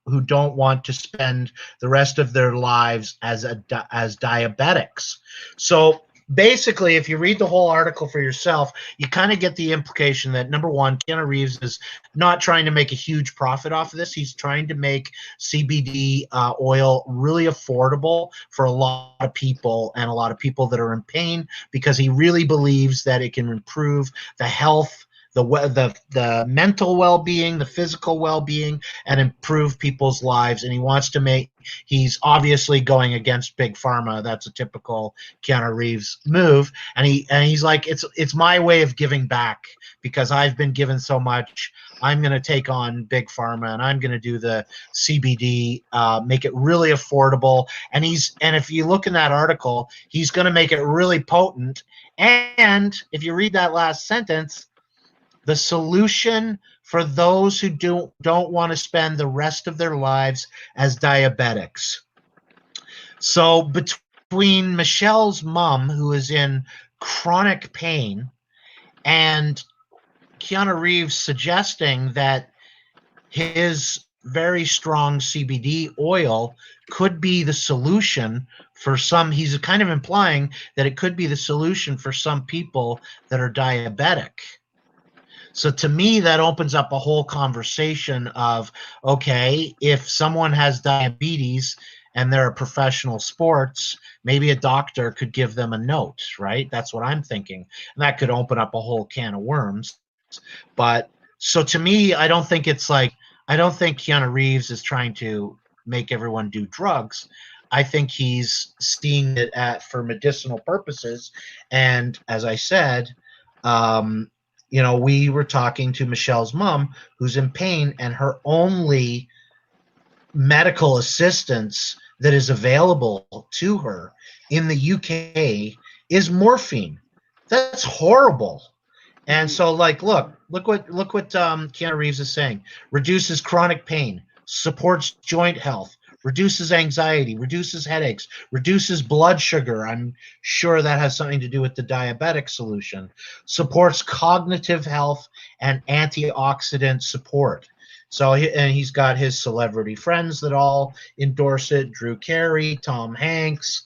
who don't want to spend the rest of their lives as diabetics. So basically, if you read the whole article for yourself, you kind of get the implication that, number one, Keanu Reeves is not trying to make a huge profit off of this. He's trying to make CBD oil really affordable for a lot of people, and a lot of people that are in pain, because he really believes that it can improve the health, the mental well-being, the physical well-being, and improve people's lives. And he wants to make, he's obviously going against big pharma. That's a typical Keanu Reeves move. And he's like, it's my way of giving back, because I've been given so much. I'm going to take on big pharma, and I'm going to do the CBD, make it really affordable. And if you look in that article, he's going to make it really potent. And if you read that last sentence, the solution for those who don't want to spend the rest of their lives as diabetics. So between Michelle's mom, who is in chronic pain, and Keanu Reeves suggesting that his very strong CBD oil could be the solution for some, he's kind of implying that it could be the solution for some people that are diabetic. So to me, that opens up a whole conversation of, okay, if someone has diabetes and they're a professional sports, maybe a doctor could give them a note, right? That's what I'm thinking. And that could open up a whole can of worms. But so to me, I don't think Keanu Reeves is trying to make everyone do drugs. I think he's seeing it for medicinal purposes. And as I said, we were talking to Michelle's mom, who's in pain, and her only medical assistance that is available to her in the UK is morphine. That's horrible. And so, look what Keanu Reeves is saying. Reduces chronic pain, supports joint health, reduces anxiety, reduces headaches, reduces blood sugar. I'm sure that has something to do with the diabetic solution. Supports cognitive health and antioxidant support. So, he's got his celebrity friends that all endorse it: Drew Carey, Tom Hanks,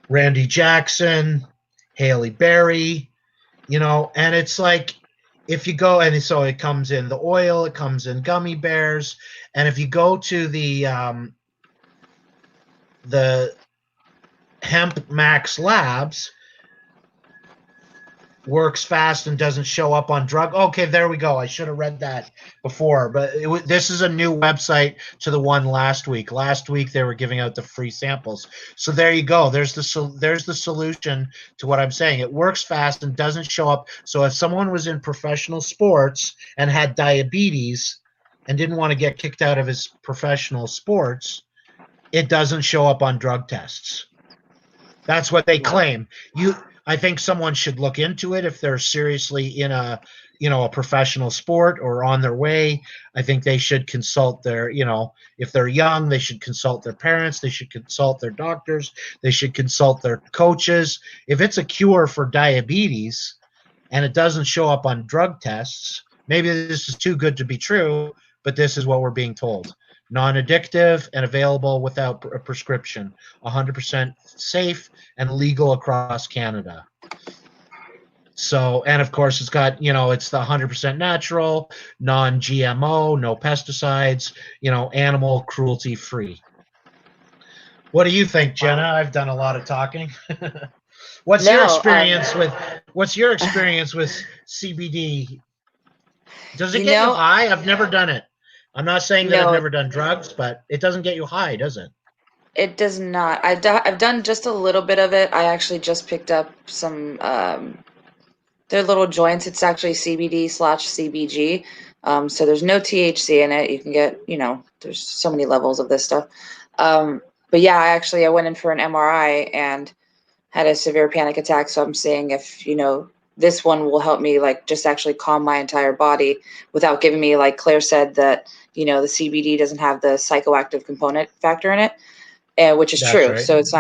Randy Jackson, Halle Berry. And it's like, if you go, and so it comes in the oil, it comes in gummy bears, and if you go to the Hemp Max Labs, works fast and doesn't show up on drug. Okay, there we go. I should have read that before, but this is a new website to the one last week. Last week they were giving out the free samples. So there you go. There's the solution to what I'm saying. It works fast and doesn't show up. So if someone was in professional sports and had diabetes and didn't want to get kicked out of his professional sports, it doesn't show up on drug tests. That's what they claim. I think someone should look into it if they're seriously in a professional sport or on their way. I think they should consult their, if they're young, they should consult their parents. They should consult their doctors. They should consult their coaches. If it's a cure for diabetes and it doesn't show up on drug tests, maybe this is too good to be true, but this is what we're being told. Non-addictive and available without a prescription, 100% safe and legal across Canada. So, and of course it's got, it's the 100% natural, non-GMO, no pesticides, animal cruelty free. What do you think, Jenna? I've done a lot of talking. What's your experience with CBD? Does it get you high? I've never done it. I'm not saying that I've never done drugs, but it doesn't get you high, does it? It does not. I've done just a little bit of it. I actually just picked up some, they're little joints. It's actually CBD/CBG. So there's no THC in it. You can get, there's so many levels of this stuff. but yeah, I went in for an MRI and had a severe panic attack. So I'm saying if, this one will help me like just actually calm my entire body without giving me, like Claire said, that, the CBD doesn't have the psychoactive component factor in it, which is That's true. right. So it's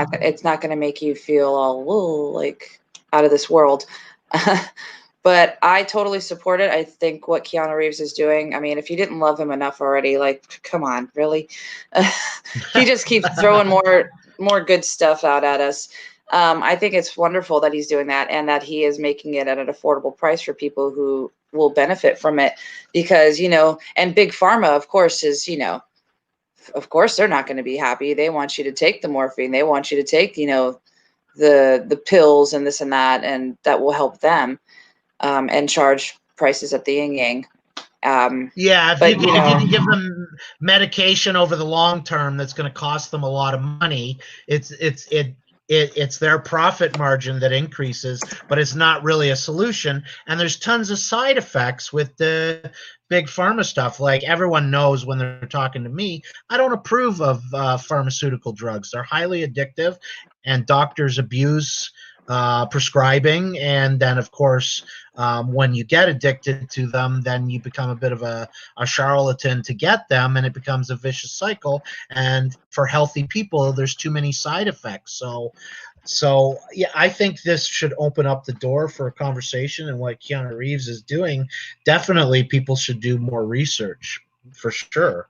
not going to make you feel all, whoa, like out of this world. But I totally support it. I think what Keanu Reeves is doing, I mean, if you didn't love him enough already, like, come on, really? He just keeps throwing more good stuff out at us. I think it's wonderful that he's doing that and that he is making it at an affordable price for people who will benefit from it, because, and Big Pharma, of course, is, of course they're not going to be happy. They want you to take the morphine. They want you to take, the pills and this and that will help them, and charge prices at the yin yang. Yeah, But if you can give them medication over the long term, that's going to cost them a lot of money. It's their profit margin that increases, but it's not really a solution. And there's tons of side effects with the big pharma stuff. Like everyone knows when they're talking to me, I don't approve of pharmaceutical drugs. They're highly addictive, and doctors abuse prescribing. And then, of course, when you get addicted to them, then you become a bit of a charlatan to get them, and it becomes a vicious cycle. And for healthy people, there's too many side effects. So yeah, I think this should open up the door for a conversation. And what Keanu Reeves is doing, definitely people should do more research for sure.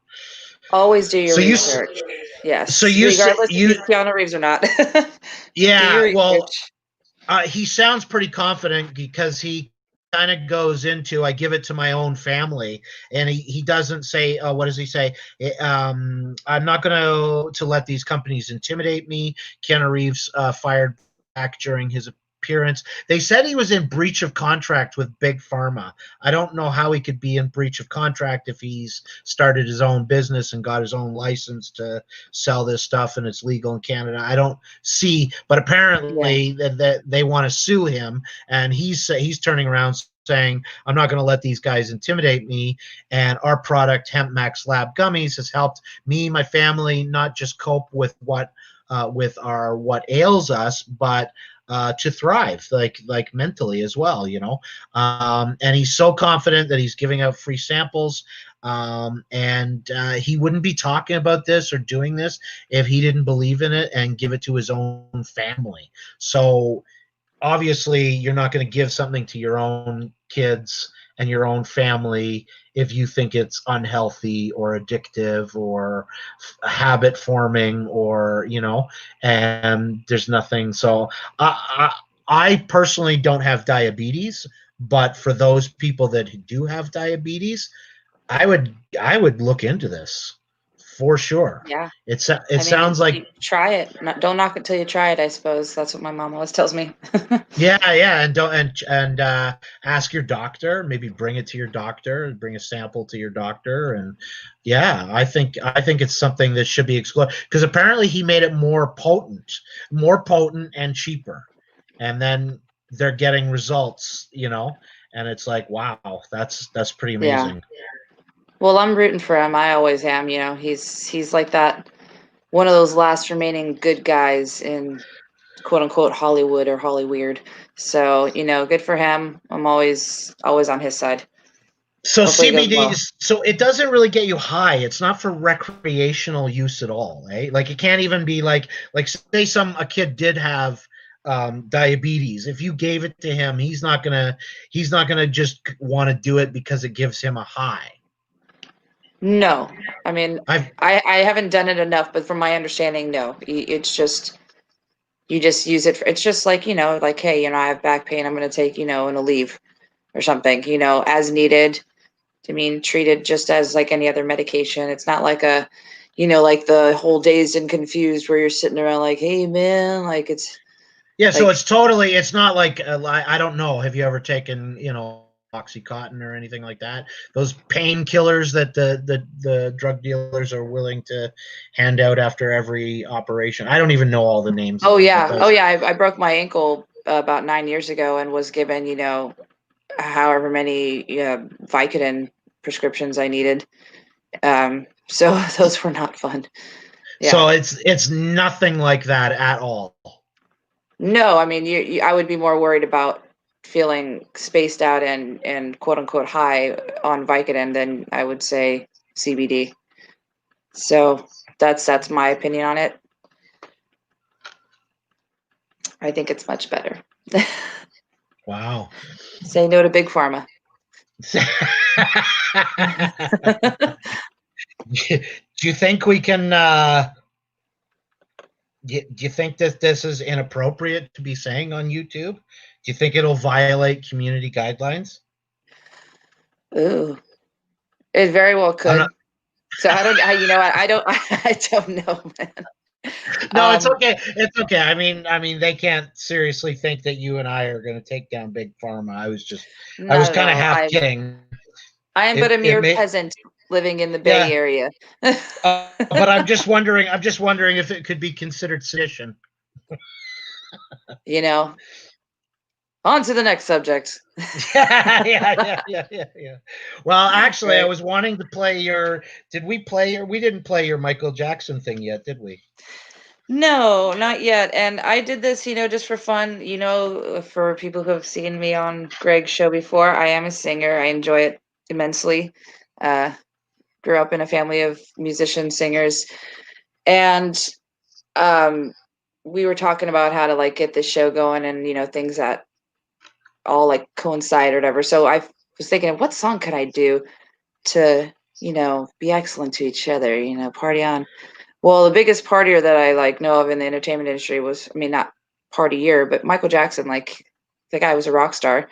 always do your So research. Yes. So you regardless you if he's Keanu Reeves or not. Do yeah, your well, research. he sounds pretty confident because he kind of goes into, I give it to my own family, and he doesn't say, what does he say? I'm not going to let these companies intimidate me. Keanu Reeves fired back during his appearance. They said he was in breach of contract with Big Pharma. I don't know how he could be in breach of contract if he's started his own business and got his own license to sell this stuff and it's legal in Canada. I don't see, but apparently that they want to sue him, and he's turning around saying, I'm not going to let these guys intimidate me, and our product, Hemp Max Lab Gummies, has helped me, my family, not just cope with what ails us, but to thrive, like mentally as well, and he's so confident that he's giving out free samples, and he wouldn't be talking about this or doing this if he didn't believe in it and give it to his own family. So obviously you're not going to give something to your own kids and your own family if you think it's unhealthy or addictive or habit forming, or and there's nothing. So I personally don't have diabetes, but for those people that do have diabetes, I would look into this for sure. Yeah. It I sounds mean, like, try it. Don't knock it till you try it, I suppose. That's what my mom always tells me. yeah, and don't and ask your doctor. Maybe bring it to your doctor. Bring a sample to your doctor, and yeah, I think it's something that should be explored, because apparently he made it more potent and cheaper, and then they're getting results, and it's like, wow, that's pretty amazing. Yeah. Well, I'm rooting for him. I always am. He's like that, one of those last remaining good guys in quote unquote Hollywood or Hollyweird. So, good for him. I'm always on his side. So Hopefully it goes CBD, well. so it doesn't really get you high. It's not for recreational use at all, eh? Like it can't even be like say a kid did have diabetes. If you gave it to him, he's not gonna just want to do it because it gives him a high. No, I mean, I haven't done it enough, but from my understanding, no. It's just, you just use it it's just like, like, hey, I have back pain. I'm going to take, an Aleve or something, as needed. I mean, treated just as like any other medication. It's not like like the whole dazed and confused where you're sitting around like, hey, man, like it's. Yeah, so like, it's not like, I don't know. Have you ever taken, Oxycontin or anything like that? Those painkillers that the drug dealers are willing to hand out after every operation. I don't even know all the names. Oh, of them, yeah. Oh, yeah. I broke my ankle about 9 years ago and was given, however many Vicodin prescriptions I needed. So those were not fun. Yeah. So it's nothing like that at all. No, I mean, I would be more worried about feeling spaced out and quote unquote high on Vicodin than I would say CBD. So that's my opinion on it. I think it's much better. Wow. Say no to Big Pharma. Do you think we can? Do you think that this is inappropriate to be saying on YouTube? Do you think it'll violate community guidelines? Ooh, it very well could. So I don't. You know what? I don't. I don't know, man. No, it's okay. It's okay. I mean, they can't seriously think that you and I are going to take down Big Pharma. I was kind of half kidding. I am but a mere peasant living in the Bay Area. But I'm just wondering if it could be considered sedition. You know. On to the next subject. yeah. Well, actually, I was wanting to play your. Did we play your? We didn't play your Michael Jackson thing yet, did we? No, not yet. And I did this, just for fun. For people who have seen me on Greg's show before, I am a singer. I enjoy it immensely. Grew up in a family of musicians, singers, and we were talking about how to get this show going, and things that all coincide or whatever. So I was thinking of what song could I do to be excellent to each other, party on. Well, the biggest partier that I know of in the entertainment industry was, not partier, but Michael Jackson. The guy was a rock star,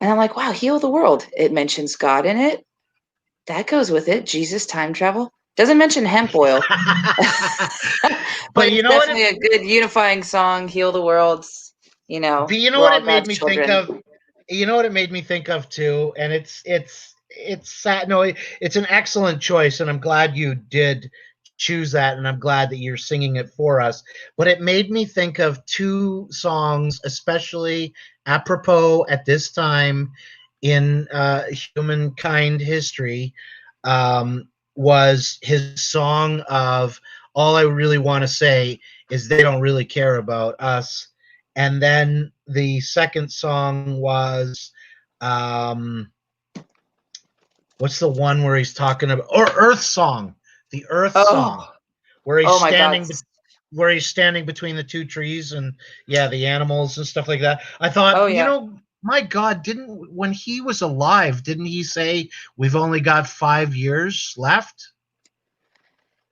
and I'm like, wow, Heal the World. It mentions God in it. That goes with it. Jesus, time travel. Doesn't mention hemp oil. But it's definitely a good unifying song. Heal the World. But you know what it made me think of? You know what it made me think of too, and it's sad. No, it's an excellent choice, and I'm glad you did choose that, and I'm glad that you're singing it for us. But it made me think of two songs, especially apropos at this time in humankind history. Was his song of "All I Really Want to Say Is They Don't Really Care About Us," and then the second song was what's the one where he's talking about, or Earth Song, the Earth Song, where he's standing between the two trees and the animals and stuff like that. I thought, my God, when he was alive, didn't he say we've only got 5 years left?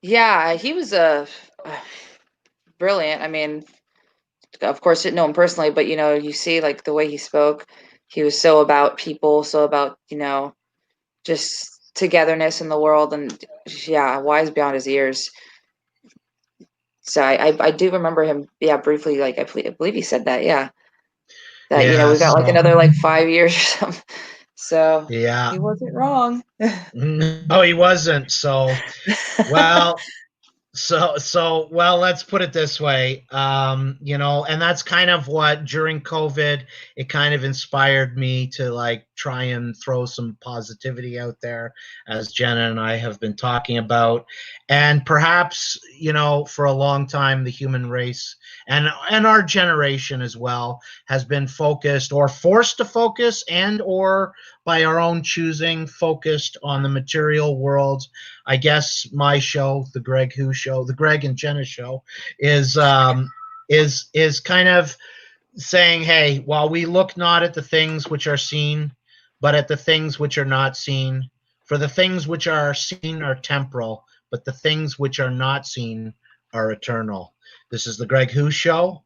Yeah, he was brilliant. Of course, didn't know him personally, but you see the way he spoke. He was so about people, so about just togetherness in the world, and wise beyond his years. So I do remember him, briefly. I believe he said that, that we got another 5 years or something. So he wasn't wrong. No, he wasn't. So well. Well, let's put it this way, and that's kind of what, during COVID, it kind of inspired me to try and throw some positivity out there, as Jenna and I have been talking about. And perhaps, for a long time, the human race and our generation as well has been focused, or forced to focus, and or by our own choosing, focused on the material world. I guess my show, the Greg Who Show, the Greg and Jenna Show, is kind of saying, hey, while we look not at the things which are seen, but at the things which are not seen, for the things which are seen are temporal, but the things which are not seen are eternal. This is the Greg Who Show.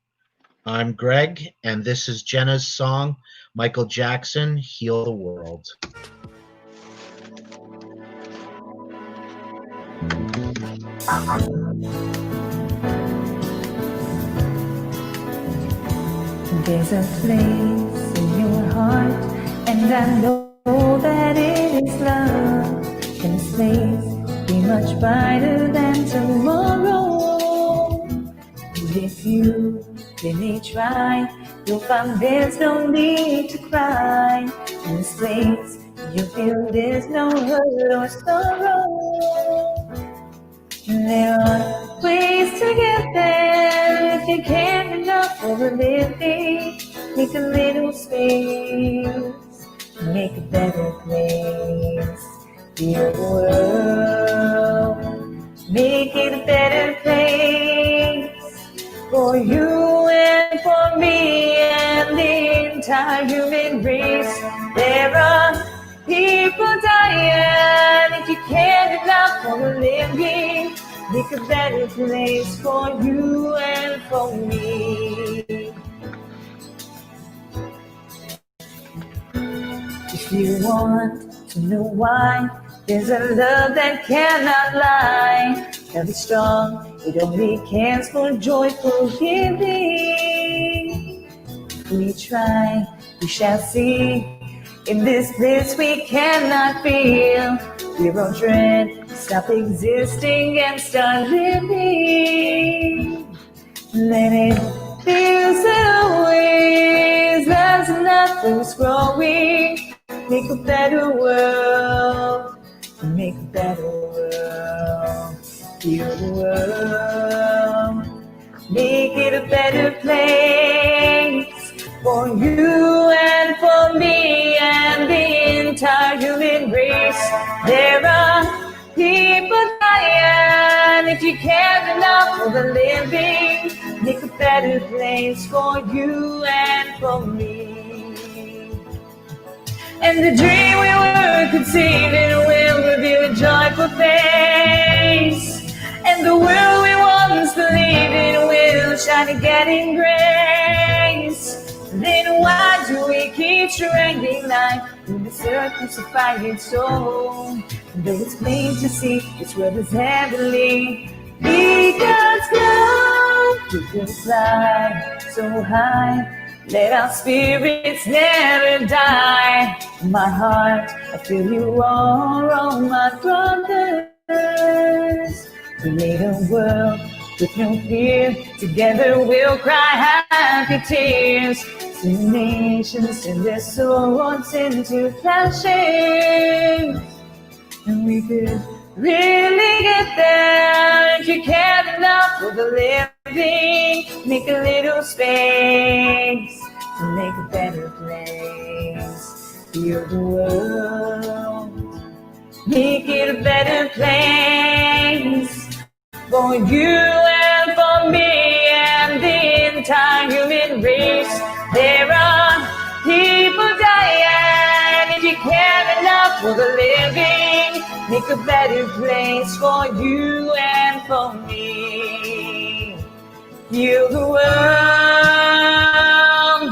I'm Greg, and this is Jenna's song, Michael Jackson, Heal the World. There's a place in your heart, and I know that it is love. And this place be much brighter than tomorrow. And if you really try, you'll find there's no need to cry. In this place, you feel there's no hurt or sorrow. And there are for the living. Make a little space, make a better place. Heal the world, make it a better place for you and for me and the entire human race. There are people dying. If you care enough for the living, make a better place for you and for me. If you want to know why, there's a love that cannot lie. Love is strong, it only cares for joyful giving. If we try, we shall see. In this bliss we cannot feel. Fear or dread, stop existing and start living. Let it feel always. There's nothing's growing. Make a better world. Make a better world. Heal the world. Make it a better place for you and for me and the entire human race. There are people dying. If you care enough for the living, make a better place for you and for me. And the dream we were conceiving will reveal a joyful face. And the world we once believed in will shine again in grace. Then why do we keep strangling life in this earth crucified soul? Though it's plain to see this world is heavenly, because love we can fly so high. Let our spirits never die. My heart, I feel you all my brothers. We made a world with no fear. Together we'll cry happy tears. Send nations and their swords into plowshares. And we could really get there if you cared enough for the living. Make a little space to make a better place. Heal the world. Make it a better place for you and for me and the entire human race. There are people dying. If you care enough for the living, make a better place for you and for me. Heal the world,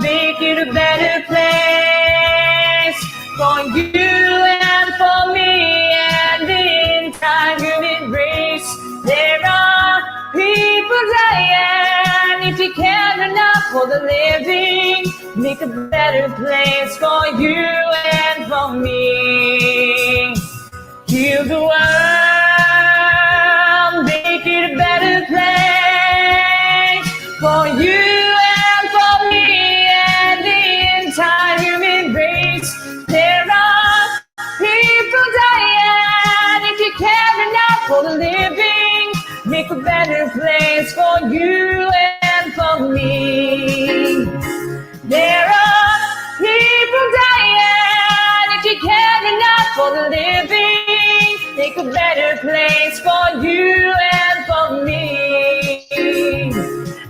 make it a better place for you and for me and the entire human race. There are people dying. If you care enough for the living, make a better place for you and for me. Heal the world, make it a better place for you and for me and the entire human race. There are people dying. If you care enough for the living, make a better place for you and for me. There are people dying. If you care enough for the living, make a better place for you and for me.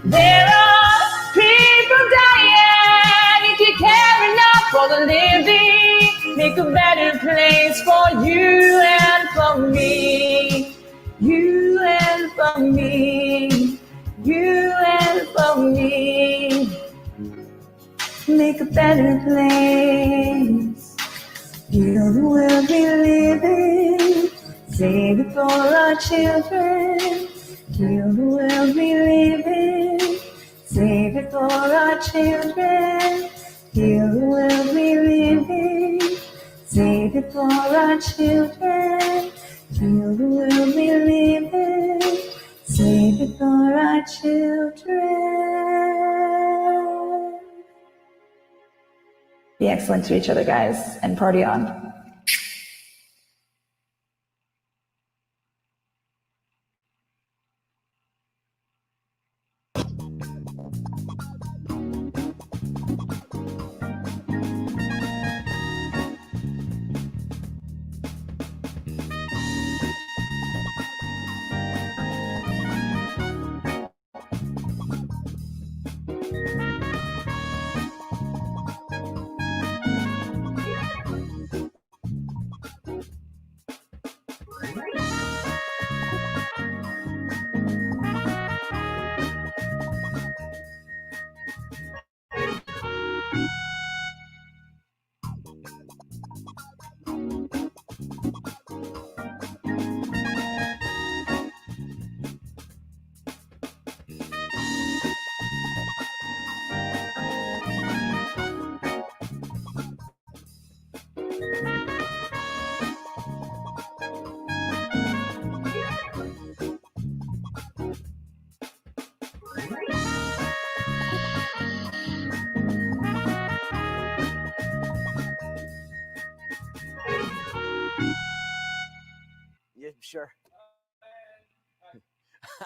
There are people dying. If you care enough for the living, make a better place for you and for me. You and for me. You and for me. Make a better place. Heal the world we live in. Save it for our children. Heal the world we live in. Save it for our children. Heal the world we live in. Save it for our children. Heal the world we live in. Save it for our children. Be excellent to each other, guys, and party on.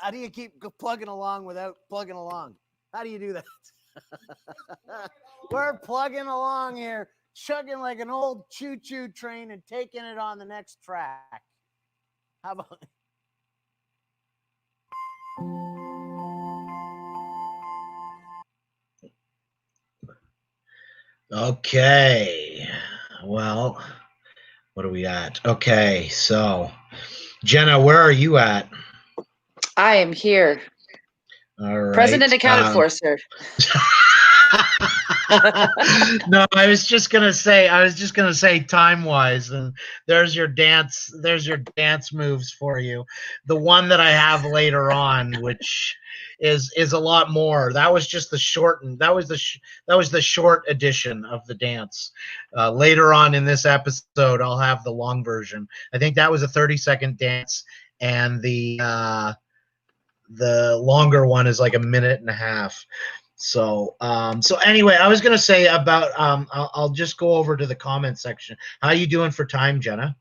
How do you keep plugging along without plugging along? How do you do that? We're plugging along here, chugging like an old choo-choo train and taking it on the next track. How about... Okay. Well, what are we at? Okay, so Jenna, where are you at? I am here. All right. President accounted for, sir. No, I was just gonna say time-wise, and there's your dance moves for you. The one that I have later on, which is a lot more. That was just the shortened. That was the short edition of the dance. Later on in this episode, I'll have the long version. I think that was a 30-second dance, and the longer one is like a minute and a half. So anyway, I was gonna say about I'll just go over to the comment section. How you doing for time, Jenna?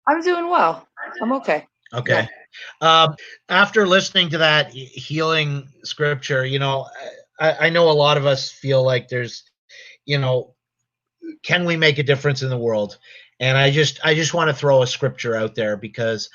I'm doing well. I'm okay. Okay. After listening to that healing scripture, I know a lot of us feel like there's, can we make a difference in the world? And I just want to throw a scripture out there, because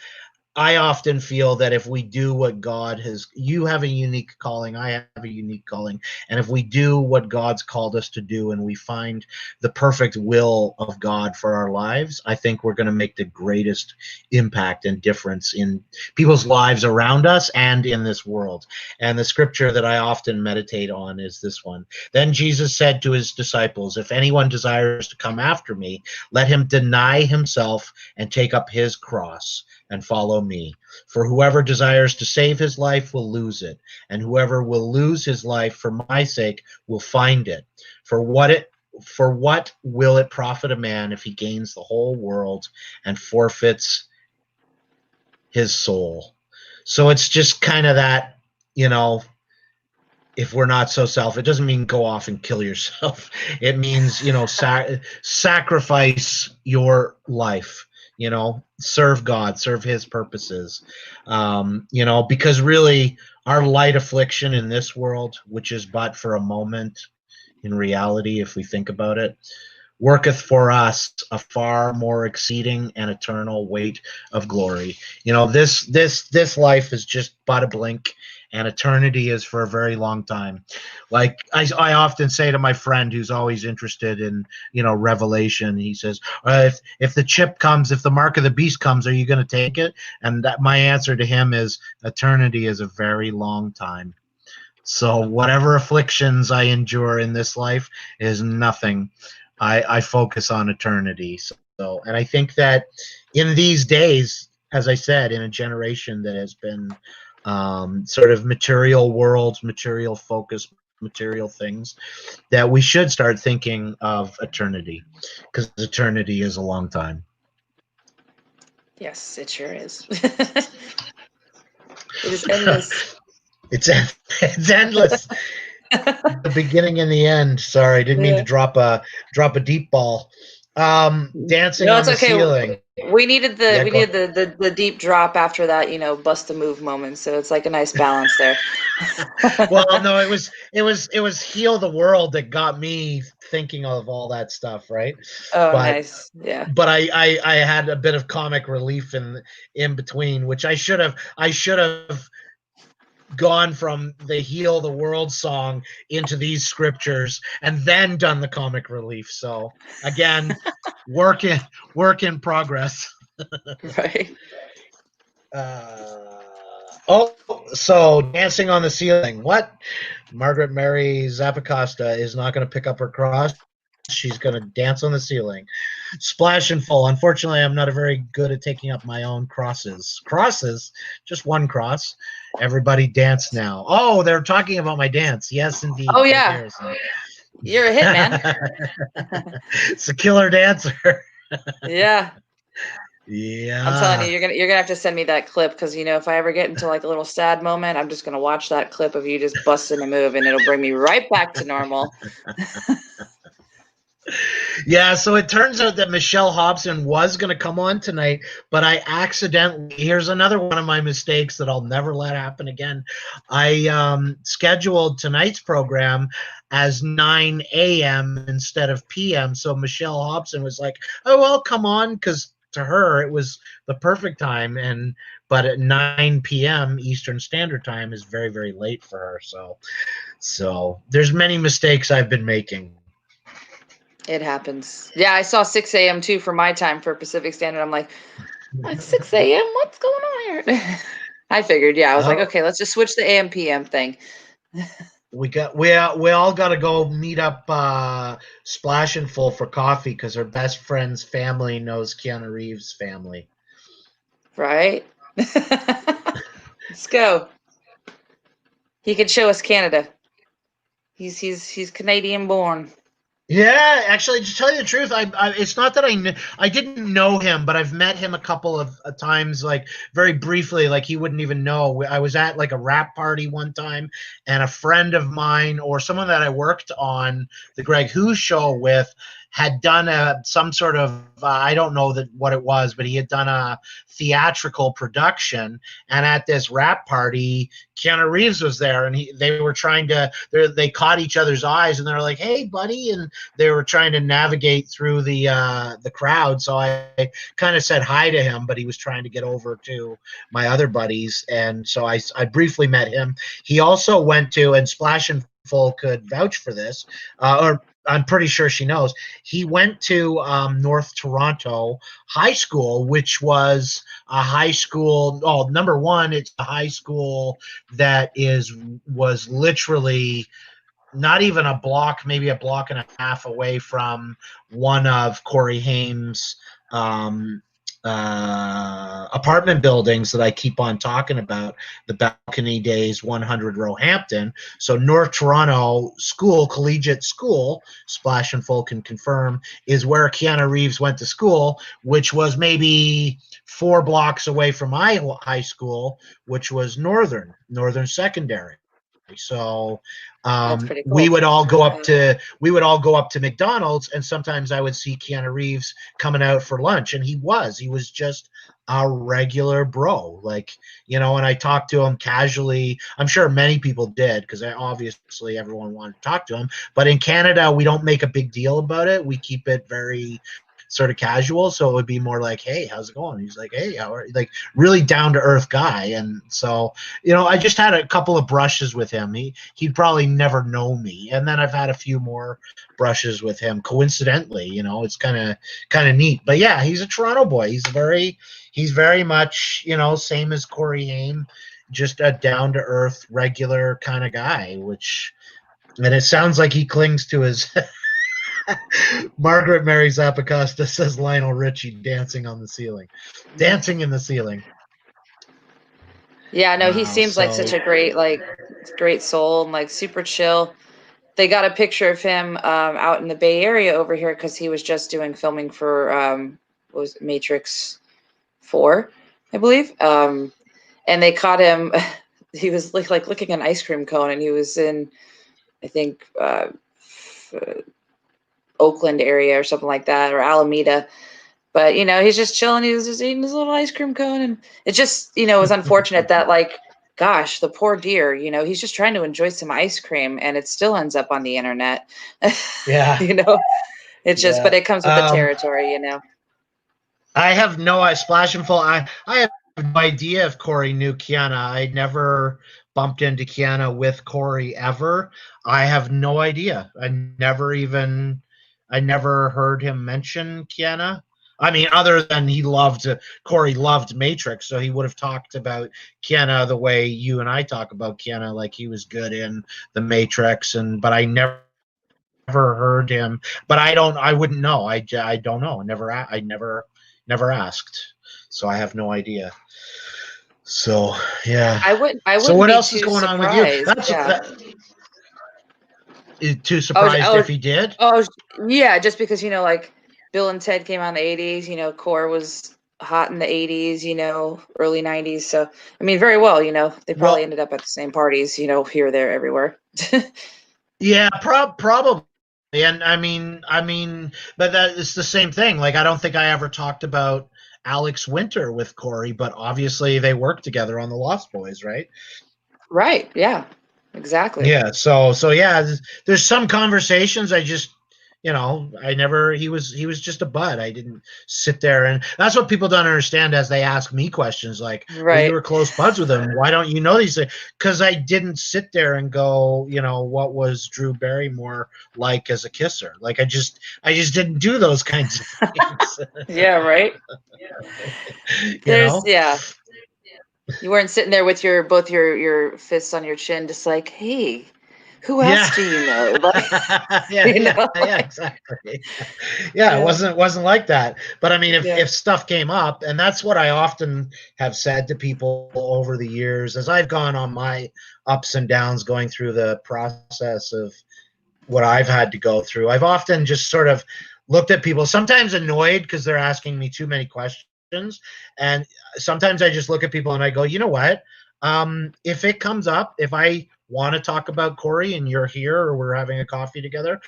I often feel that if we do what God has, you have a unique calling, I have a unique calling. And if we do what God's called us to do, and we find the perfect will of God for our lives, I think we're going to make the greatest impact and difference in people's lives around us and in this world. And the scripture that I often meditate on is this one. Then Jesus said to his disciples, if anyone desires to come after me, let him deny himself and take up his cross and follow me. For whoever desires to save his life will lose it, and whoever will lose his life for my sake will find it. For what will it profit a man if he gains the whole world and forfeits his soul? So it's just kind of that, if we're not so self, it doesn't mean go off and kill yourself. It means, sacrifice your life. Serve God, serve his purposes, because really our light affliction in this world, which is but for a moment, in reality, if we think about it, worketh for us a far more exceeding and eternal weight of glory. This life is just but a blink, and eternity is for a very long time. Like I often say to my friend who's always interested in, Revelation, he says, if the chip comes, if the mark of the beast comes, are you going to take it? And my answer to him is, eternity is a very long time. So whatever afflictions I endure in this life is nothing. I focus on eternity. So, and I think that in these days, as I said, in a generation that has been sort of material world, material focus, material things, that we should start thinking of eternity, because eternity is a long time. Yes, it sure is. It is endless. It's endless. The beginning and the end. Sorry, didn't mean to drop a deep ball. Dancing on the ceiling. We needed the deep drop after that, bust a move moment. So it's like a nice balance there. Well, no, it was Heal the World that got me thinking of all that stuff, right? Oh, nice. Yeah. But I had a bit of comic relief in between, which I should have gone from the Heal the World song into these scriptures and then done the comic relief. So again, work in progress. Right. So dancing on the ceiling. What? Margaret Mary Zappacosta is not going to pick up her cross. She's going to dance on the ceiling. Splash and fall. Unfortunately, I'm not very good at taking up my own crosses. Crosses? Just one cross. Everybody dance now. Oh, they're talking about my dance. Yes, indeed. Oh, yeah. You're a hit, man. It's a killer dancer. Yeah. Yeah. I'm telling you, you're gonna have to send me that clip, because if I ever get into like a little sad moment, I'm just gonna watch that clip of you just busting a move, and it'll bring me right back to normal. Yeah, so it turns out that Michelle Hobson was going to come on tonight, but I accidentally, here's another one of my mistakes that I'll never let happen again. I scheduled tonight's program as 9 a.m. instead of p.m. So Michelle Hobson was like, oh, well, come on, because to her it was the perfect time. But at 9 p.m. Eastern Standard Time is very, very late for her. So there's many mistakes I've been making. It happens. Yeah, I saw 6 a.m. too for my time for Pacific Standard. I'm like 6 a.m. What's going on here? I figured. Yeah, I was like, okay, let's just switch the AM PM thing. We all got to go meet up Splash and Full for coffee because her best friend's family knows Keanu Reeves' family. Right. Let's go. He can show us Canada. He's Canadian born. Yeah, actually, to tell you the truth, it's not that I didn't know him, but I've met him a couple of times, like very briefly, like he wouldn't even know. I was at like a rap party one time, and a friend of mine or someone that I worked on the Greg Who show with had done some sort of I don't know what it was, but he had done a theatrical production, and at this rap party, Keanu Reeves was there, and they were trying to they caught each other's eyes, and they're like, "Hey, buddy," and they were trying to navigate through the crowd. So I kind of said hi to him, but he was trying to get over to my other buddies, and so I briefly met him. He also went to, and Splash and Full could vouch for this, or I'm pretty sure she knows. He went to North Toronto High School, which was a high school. Oh, number one, it's a high school that was literally not even a block, maybe a block and a half away from one of Corey Haim's apartment buildings that I keep on talking about, the Balcony Days 100 Roehampton. So North Toronto School, collegiate school, Splash and Full can confirm, is where Keanu Reeves went to school, which was maybe 4 blocks away from my high school, which was Northern Secondary. So That's pretty cool. we would all go up to McDonald's, and sometimes I would see Keanu Reeves coming out for lunch, and he was just a regular bro, like, and I talked to him casually. I'm sure many people did, because obviously everyone wanted to talk to him, but in Canada we don't make a big deal about it. We keep it very sort of casual, so it would be more like, hey, how's it going? He's like, hey, how are you? Like, really down to earth guy. And so I just had a couple of brushes with him. He'd probably never know me, and then I've had a few more brushes with him coincidentally. It's kind of neat. But yeah, he's a Toronto boy. He's very much same as Corey Haim, just a down to earth regular kind of guy, and it sounds like he clings to his Margaret Mary Zappacosta says Lionel Richie dancing in the ceiling. Yeah, no, he seems like such a great soul and like super chill. They got a picture of him out in the Bay Area over here because he was just doing filming for what was it, Matrix 4, I believe. And they caught him. He was like licking an ice cream cone, and he was in, I think, Oakland area or something like that, or Alameda. But he's just chilling. He was just eating his little ice cream cone, and it just it was unfortunate that, like, gosh, the poor dear. He's just trying to enjoy some ice cream, and it still ends up on the internet. Yeah. It's just, but it comes with the territory. I have no Splash and Full. I have no idea if Corey knew Keanu. I never bumped into Keanu with Corey ever. I have no idea. I never heard him mention Keanu. I mean, other than Corey loved Matrix, so he would have talked about Keanu the way you and I talk about Keanu, like he was good in the Matrix, but I never heard him. But I wouldn't know. I don't know. I never asked, so I have no idea. So yeah. I wouldn't. So what else is going on with you? Too surprised if he did? Oh, yeah, just because, like Bill and Ted came out in the 80s, Core was hot in the 80s, early 90s. So, I mean, very well, they probably ended up at the same parties, here, there, everywhere. Yeah, probably. And but that it's the same thing. Like, I don't think I ever talked about Alex Winter with Corey, but obviously they work together on the Lost Boys, right? Right. Yeah. Exactly. Yeah. So yeah, there's some conversations I just, I never. He was just a bud. I didn't sit there, and that's what people don't understand as they ask me questions like, "Well, you Right. were close buds with him. Why don't you know these things?" Because I didn't sit there and go, what was Drew Barrymore like as a kisser? Like, I just didn't do those kinds of things. Yeah. Right. you know. Yeah. You weren't sitting there with both your fists on your chin, just like, hey, who Yeah. else do you know? Like, yeah, exactly. Yeah, it Yeah. wasn't like that. But I mean, Yeah. if stuff came up, and that's what I often have said to people over the years as I've gone on my ups and downs going through the process of what I've had to go through. I've often just sort of looked at people, sometimes annoyed because they're asking me too many questions, and sometimes I just look at people and I go, you know what? If it comes up, if I want to talk about Corey and you're here or we're having a coffee together,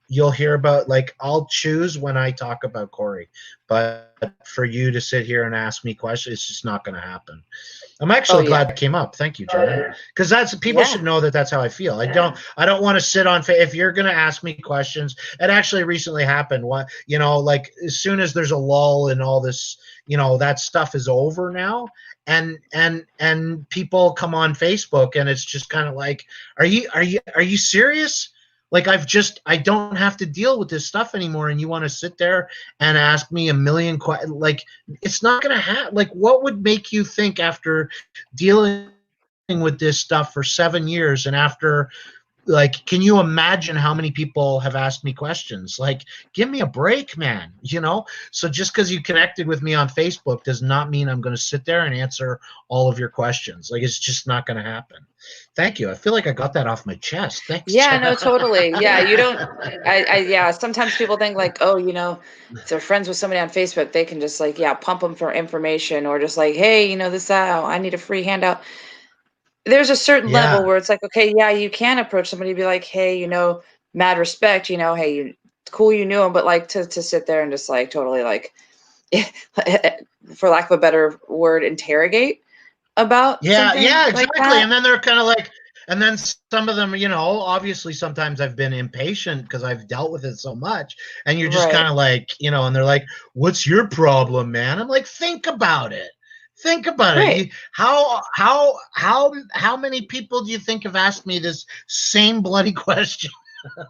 you'll hear about, like, I'll choose when I talk about Corey. But for you to sit here and ask me questions, it's just not going to happen. I'm actually glad it came up. Thank you, Jenna. Because that's people should know that that's how I feel. I don't want to sit on. If you're going to ask me questions, it actually recently happened. What like as soon as there's a lull in all this, that stuff is over now, and people come on Facebook and it's just kind of like, are you serious? Like, I don't have to deal with this stuff anymore, and you want to sit there and ask me a million questions? Like, it's not going to happen. Like, what would make you think after dealing with this stuff for 7 years, and after, like, can you imagine how many people have asked me questions? Like, give me a break, man. So just because you connected with me on Facebook does not mean I'm going to sit there and answer all of your questions. Like, it's just not going to happen. Thank you. I feel like I got that off my chest. Thanks. Yeah, Jenna. no, totally. Yeah, you don't. Yeah. Sometimes people think like, oh, if they're friends with somebody on Facebook, they can just like, yeah, pump them for information, or just like, hey, this out. I need a free handout. There's a certain Yeah. level where it's like, okay, yeah, you can approach somebody and be like, hey, mad respect, hey, cool, you knew him, but like to sit there and just like totally like, for lack of a better word, interrogate about something exactly. like that. And then they're kind of like, and then some of them, obviously sometimes I've been impatient because I've dealt with it so much, and you're just kind of like, and they're like, what's your problem, man? I'm like, think about it. Think about it. How many people do you think have asked me this same bloody question?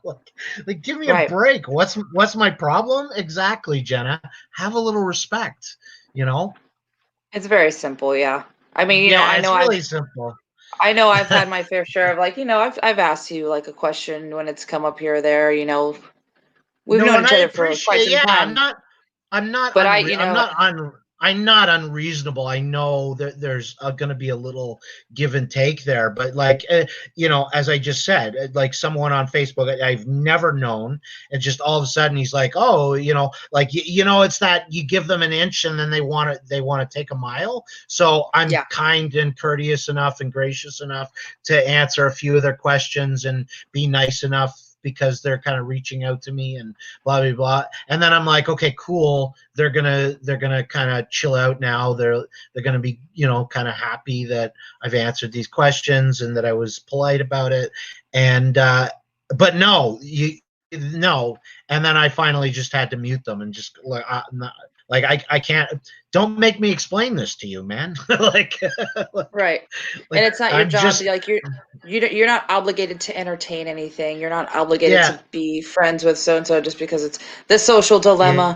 like, give me a break. What's my problem? Exactly, Jenna. Have a little respect. It's very simple. Yeah. I mean, I know it's really simple. I know I've had my fair share of like, I've asked you like a question when it's come up here or there. We've known each other for quite some time. I'm not unreasonable. I know that there's going to be a little give and take there, but like, as I just said, like someone on Facebook I've never known, and just all of a sudden he's like, oh, like, it's that you give them an inch and then they want to take a mile. So I'm kind and courteous enough and gracious enough to answer a few of their questions and be nice enough, because they're kind of reaching out to me and blah, blah, blah. And then I'm like, okay, cool. They're gonna kind of chill out now. They're gonna be, kind of happy that I've answered these questions and that I was polite about it. And but no. And then I finally just had to mute them and just I can't. Don't make me explain this to you, man. Right. And it's not your job. Like you're not obligated to entertain anything. You're not obligated to be friends with so and so just because it's the social dilemma.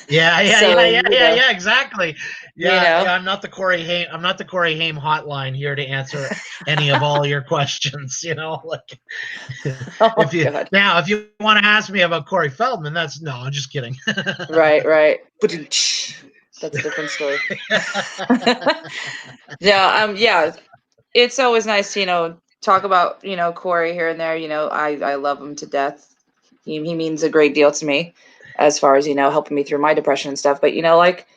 Exactly. I'm not the Corey Haim. I'm not the Corey Haim hotline here to answer any of all your questions. Like, if you want to ask me about Corey Feldman, I'm just kidding. Right. That's a different story. It's always nice to talk about Corey here and there. I love him to death. He means a great deal to me, as far as helping me through my depression and stuff. But like,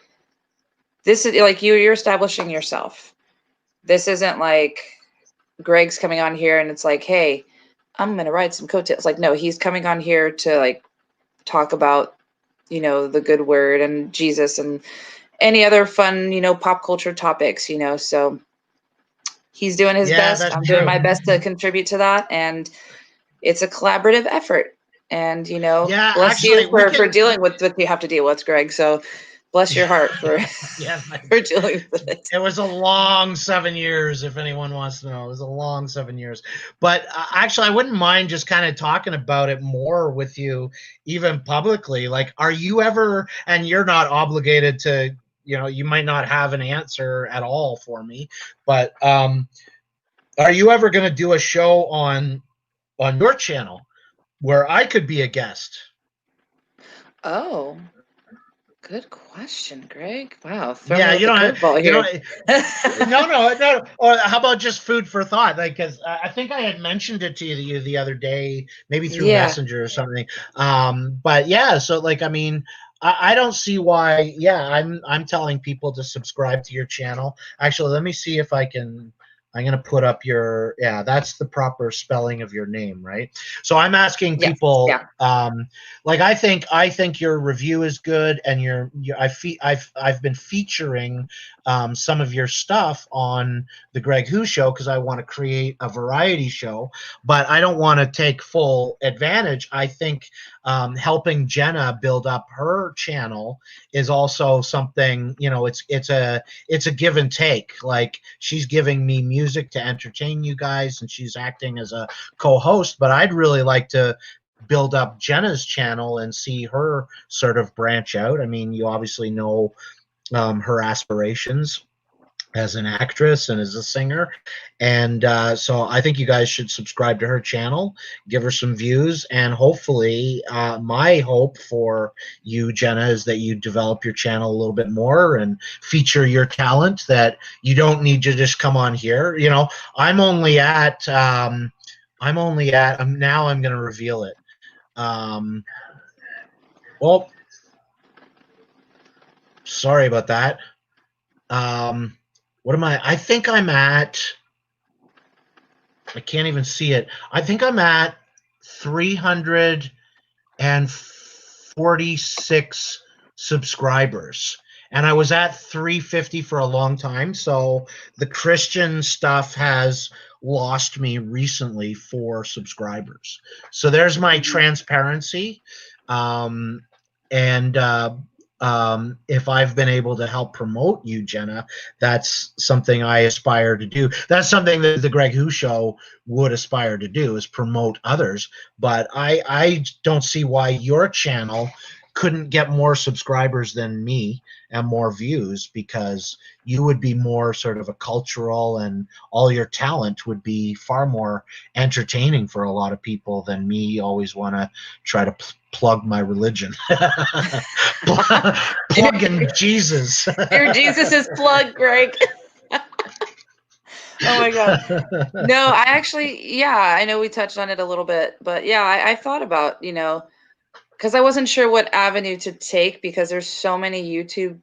this is like you're establishing yourself. This isn't like Greg's coming on here and it's like, hey, I'm going to ride some coattails. Like, no, he's coming on here to like talk about, you know, the good word and Jesus and any other fun, you know, pop culture topics, you know, so he's doing his Yeah, best. that's I'm true. doing my best to contribute to that. And it's a collaborative effort. And, you know, Yeah, bless actually, you we for can. dealing with what you have to deal with, Greg. So bless your heart for, Yeah, for dealing with it. it was a long 7 years, if anyone wants to know. It was a long 7 years. But actually, I wouldn't mind just kind of talking about it more with you, even publicly. Like, are you ever, and you're not obligated to, you know, you might not have an answer at all for me, but are you ever going to do a show on your channel where I could be a guest? Oh, good question, Greg. Wow. Throw Yeah, me with you the don't have, curveball you here. don't. No. Or how about just food for thought? Like, because I think I had mentioned it to you the other day, maybe through Yeah. Messenger or something. But yeah, so like, I mean, I don't see why. Yeah, I'm telling people to subscribe to your channel. Actually, let me see if I can. I'm gonna put up your. Yeah, that's the proper spelling of your name, right? So I'm asking Yes. people. Yeah. Like I think your review is good, and I've been featuring some of your stuff on the Greg Who Show because I want to create a variety show, but I don't want to take full advantage. I think helping Jenna build up her channel is also something, you know, it's a give and take. Like, she's giving me music to entertain you guys, and she's acting as a co-host, but I'd really like to build up Jenna's channel and see her sort of branch out. I mean, you obviously know her aspirations as an actress and as a singer, and so I think you guys should subscribe to her channel, give her some views, and hopefully my hope for you, Jenna, is that you develop your channel a little bit more and feature your talent, that you don't need to just come on here. You know, I'm only at now I'm going to reveal it. Well, sorry about that. What am I? I think I'm at. I can't even see it. I think I'm at 346 subscribers. And I was at 350 for a long time. So the Christian stuff has lost me recently 4 subscribers. So there's my transparency. And if I've been able to help promote you, Jenna, that's something I aspire to do. That's something that the Greg Who Show would aspire to do, is promote others. But I don't see why your channel couldn't get more subscribers than me and more views, because you would be more sort of a cultural, and all your talent would be far more entertaining for a lot of people than me always want to try to plug my religion. Plugging Jesus. Your Jesus is plugged, Greg. Oh my God. No, I actually, yeah, I know we touched on it a little bit, but yeah, I thought about, you know, because I wasn't sure what avenue to take, because there's so many YouTube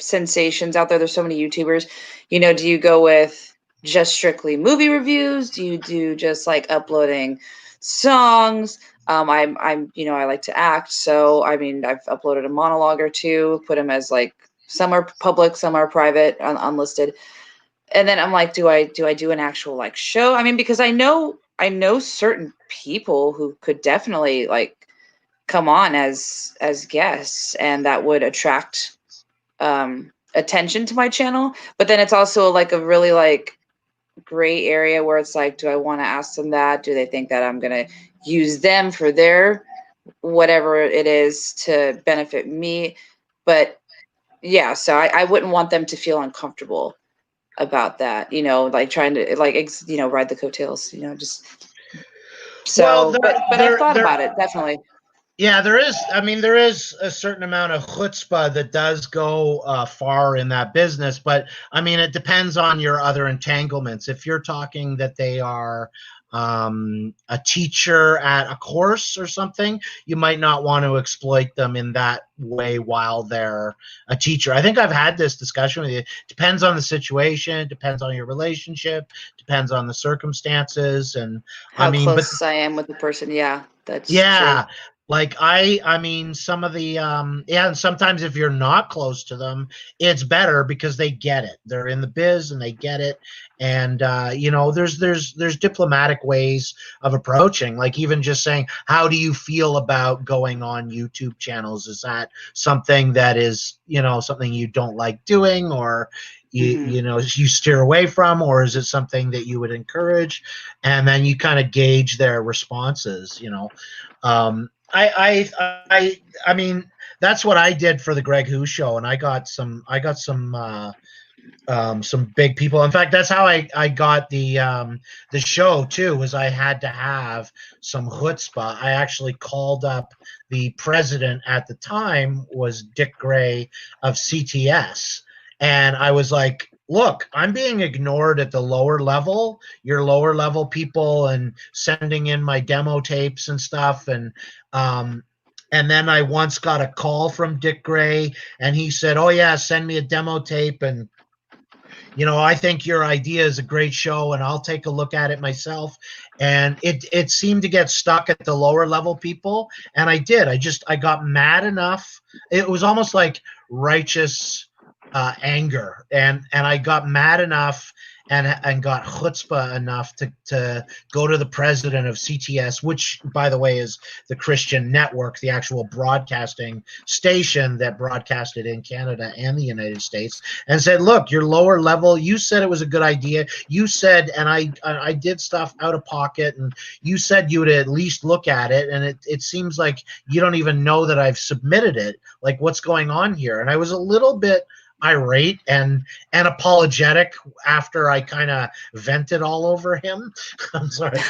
sensations out there. There's so many YouTubers. You know, do you go with just strictly movie reviews? Do you do just like uploading songs? I'm, you know, I like to act. So, I mean, I've uploaded a monologue or two, put them as like, some are public, some are private, unlisted. And then I'm like, do I do an actual like show? I mean, because I know certain people who could definitely like come on as guests, and that would attract attention to my channel. But then it's also like a really like gray area where it's like, do I want to ask them that? Do they think that I'm gonna use them for their whatever it is to benefit me? But yeah, so I wouldn't want them to feel uncomfortable about that, you know, like trying to like you know, ride the coattails, you know, just so. Well, but I've thought about it, definitely. Yeah, there is. I mean, there is a certain amount of chutzpah that does go far in that business, but I mean, it depends on your other entanglements. If you're talking that they are a teacher at a course or something, you might not want to exploit them in that way while they're a teacher. I think I've had this discussion with you. Depends on the situation, depends on your relationship, depends on the circumstances, and How I mean, but close I am with the person. Yeah, that's true. yeah, like I mean some of the yeah, and sometimes if you're not close to them, it's better because they get it. They're in the biz and they get it. And you know, there's diplomatic ways of approaching, like even just saying, how do you feel about going on YouTube channels? Is that something that is, you know, something you don't like doing, or you know, you steer away from, or is it something that you would encourage? And then you kind of gauge their responses, you know. I mean, that's what I did for the Greg Who show, and I got some big people. In fact, that's how I got the show too, was I had to have some chutzpah. I actually called up the president at the time, was Dick Gray of CTS, and I was like, look, I'm being ignored at the lower level, your lower level people, and sending in my demo tapes and stuff. And then I once got a call from Dick Gray, and he said, oh yeah, send me a demo tape. And, you know, I think your idea is a great show, and I'll take a look at it myself. And it seemed to get stuck at the lower level people. And I did. I got mad enough. It was almost like righteous anger, and I got mad enough and got chutzpah enough to go to the president of CTS, which, by the way, is the Christian network, the actual broadcasting station that broadcasted in Canada and the United States, and said, look, your lower level, you said it was a good idea. You said, and I did stuff out of pocket, and you said you would at least look at it, and it seems like you don't even know that I've submitted it. Like, what's going on here? And I was a little bit irate and apologetic after I kind of vented all over him. I'm sorry.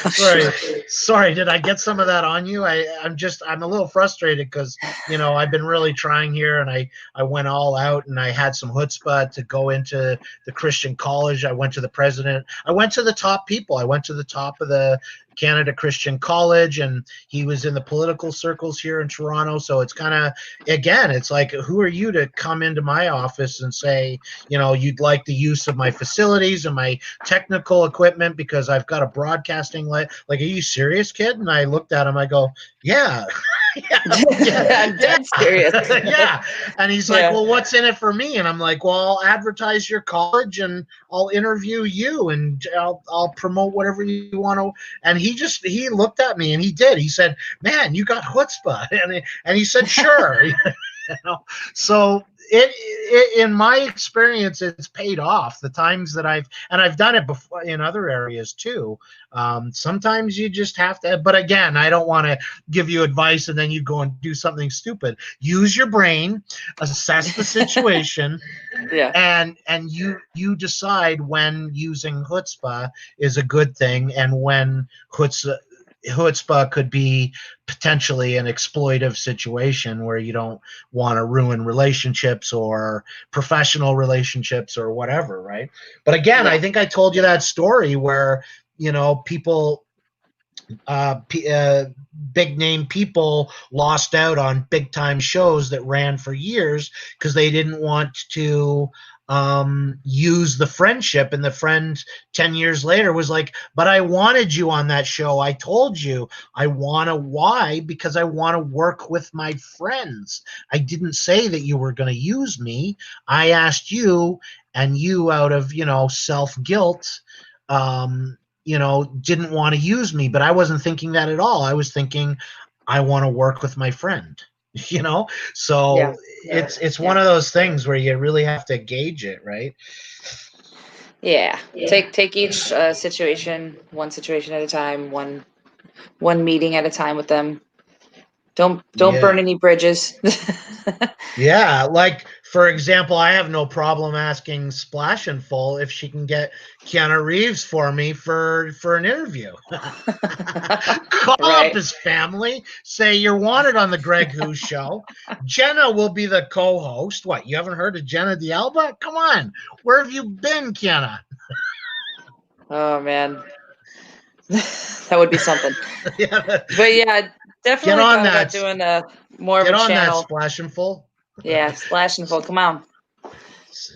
Did I get some of that on you? I'm a little frustrated because, you know, I've been really trying here, and I went all out, and I had some chutzpah to go into the Christian college. I went to the president. I went to the top people. I went to the top of the Canada Christian College, and he was in the political circles here in Toronto. So it's kind of, again, it's like, who are you to come into my office and say, you know, you'd like the use of my facilities and my technical equipment because I've got a broadcasting like, are you serious, kid? And I looked at him, I go, yeah. I'm dead serious. Yeah. And he's like, well, what's in it for me? And I'm like, well, I'll advertise your college, and I'll interview you, and I'll promote whatever you want to. And he looked at me, and he did. He said, man, you got chutzpah. And he said, sure. You know? So it in my experience, it's paid off. The times that I've done it before in other areas too. Sometimes you just have to, but again, I don't want to give you advice and then you go and do something stupid. Use your brain, assess the situation, and you decide when using chutzpah is a good thing, and when chutzpah could be potentially an exploitive situation where you don't want to ruin relationships or professional relationships or whatever, right? But again, I think I told you that story where, you know, people, big name people lost out on big time shows that ran for years because they didn't want to use the friendship, and the friend 10 years later was like, but I wanted you on that show. I told you why? Because I want to work with my friends. I didn't say that you were going to use me. I asked you, and you, out of, you know, self-guilt, you know, didn't want to use me. But I wasn't thinking that at all. I was thinking, I want to work with my friend. You know, so it's one of those things where you really have to gauge it, right? Take each situation, one situation at a time, one meeting at a time with them. Don't burn any bridges. Yeah, like For example, I have no problem asking Splash and Full if she can get Keanu Reeves for me for an interview. Call Right. up his family, say you're wanted on the Greg Who Show. Jenna will be the co-host. What, you haven't heard of Jenna de Alba? Come on, where have you been, Keanu? Oh man, that would be something. Yeah, But yeah, definitely on thought about that. doing a more of get a on that, channel. Splash and Full. Yeah, Splash and Full. Come on.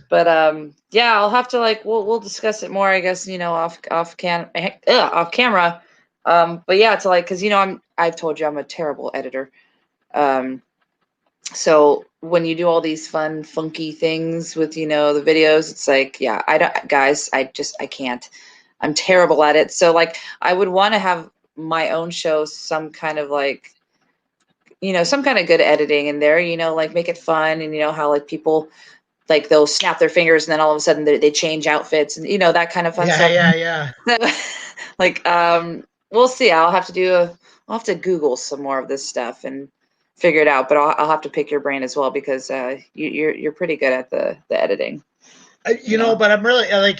But yeah, I'll have to like we'll discuss it more, I guess, off camera. But yeah, to like, because I've told you I'm a terrible editor. So when you do all these fun, funky things with the videos, it's like, yeah, I don't, guys, I can't. I'm terrible at it. So like, I would want to have my own show, some kind of like, some kind of good editing in there, like make it fun, and how like people, like they'll snap their fingers and then all of a sudden they change outfits, and that kind of fun stuff. Yeah. Like, we'll see. I'll have to Google some more of this stuff and figure it out. But I'll have to pick your brain as well, because you're pretty good at the editing. But I'm really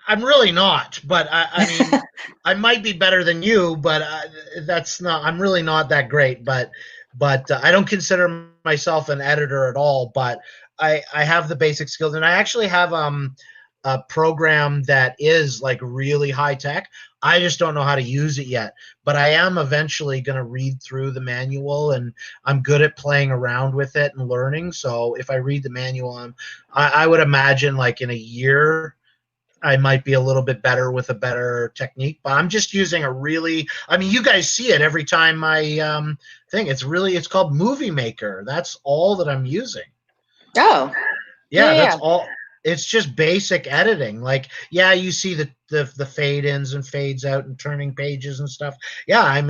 I'm really not. But I mean, I might be better than you, but that's not. I'm really not that great. But I don't consider myself an editor at all. But I have the basic skills, and I actually have a program that is like really high tech. I just don't know how to use it yet, but I am eventually going to read through the manual, and I'm good at playing around with it and learning. So if I read the manual, I would imagine like in a year, I might be a little bit better with a better technique. But I'm just using you guys see it every time I thing. It's called Movie Maker. That's all that I'm using. Oh, yeah. That's all. It's just basic editing. Like, yeah, you see the fade ins and fades out and turning pages and stuff. Yeah, I'm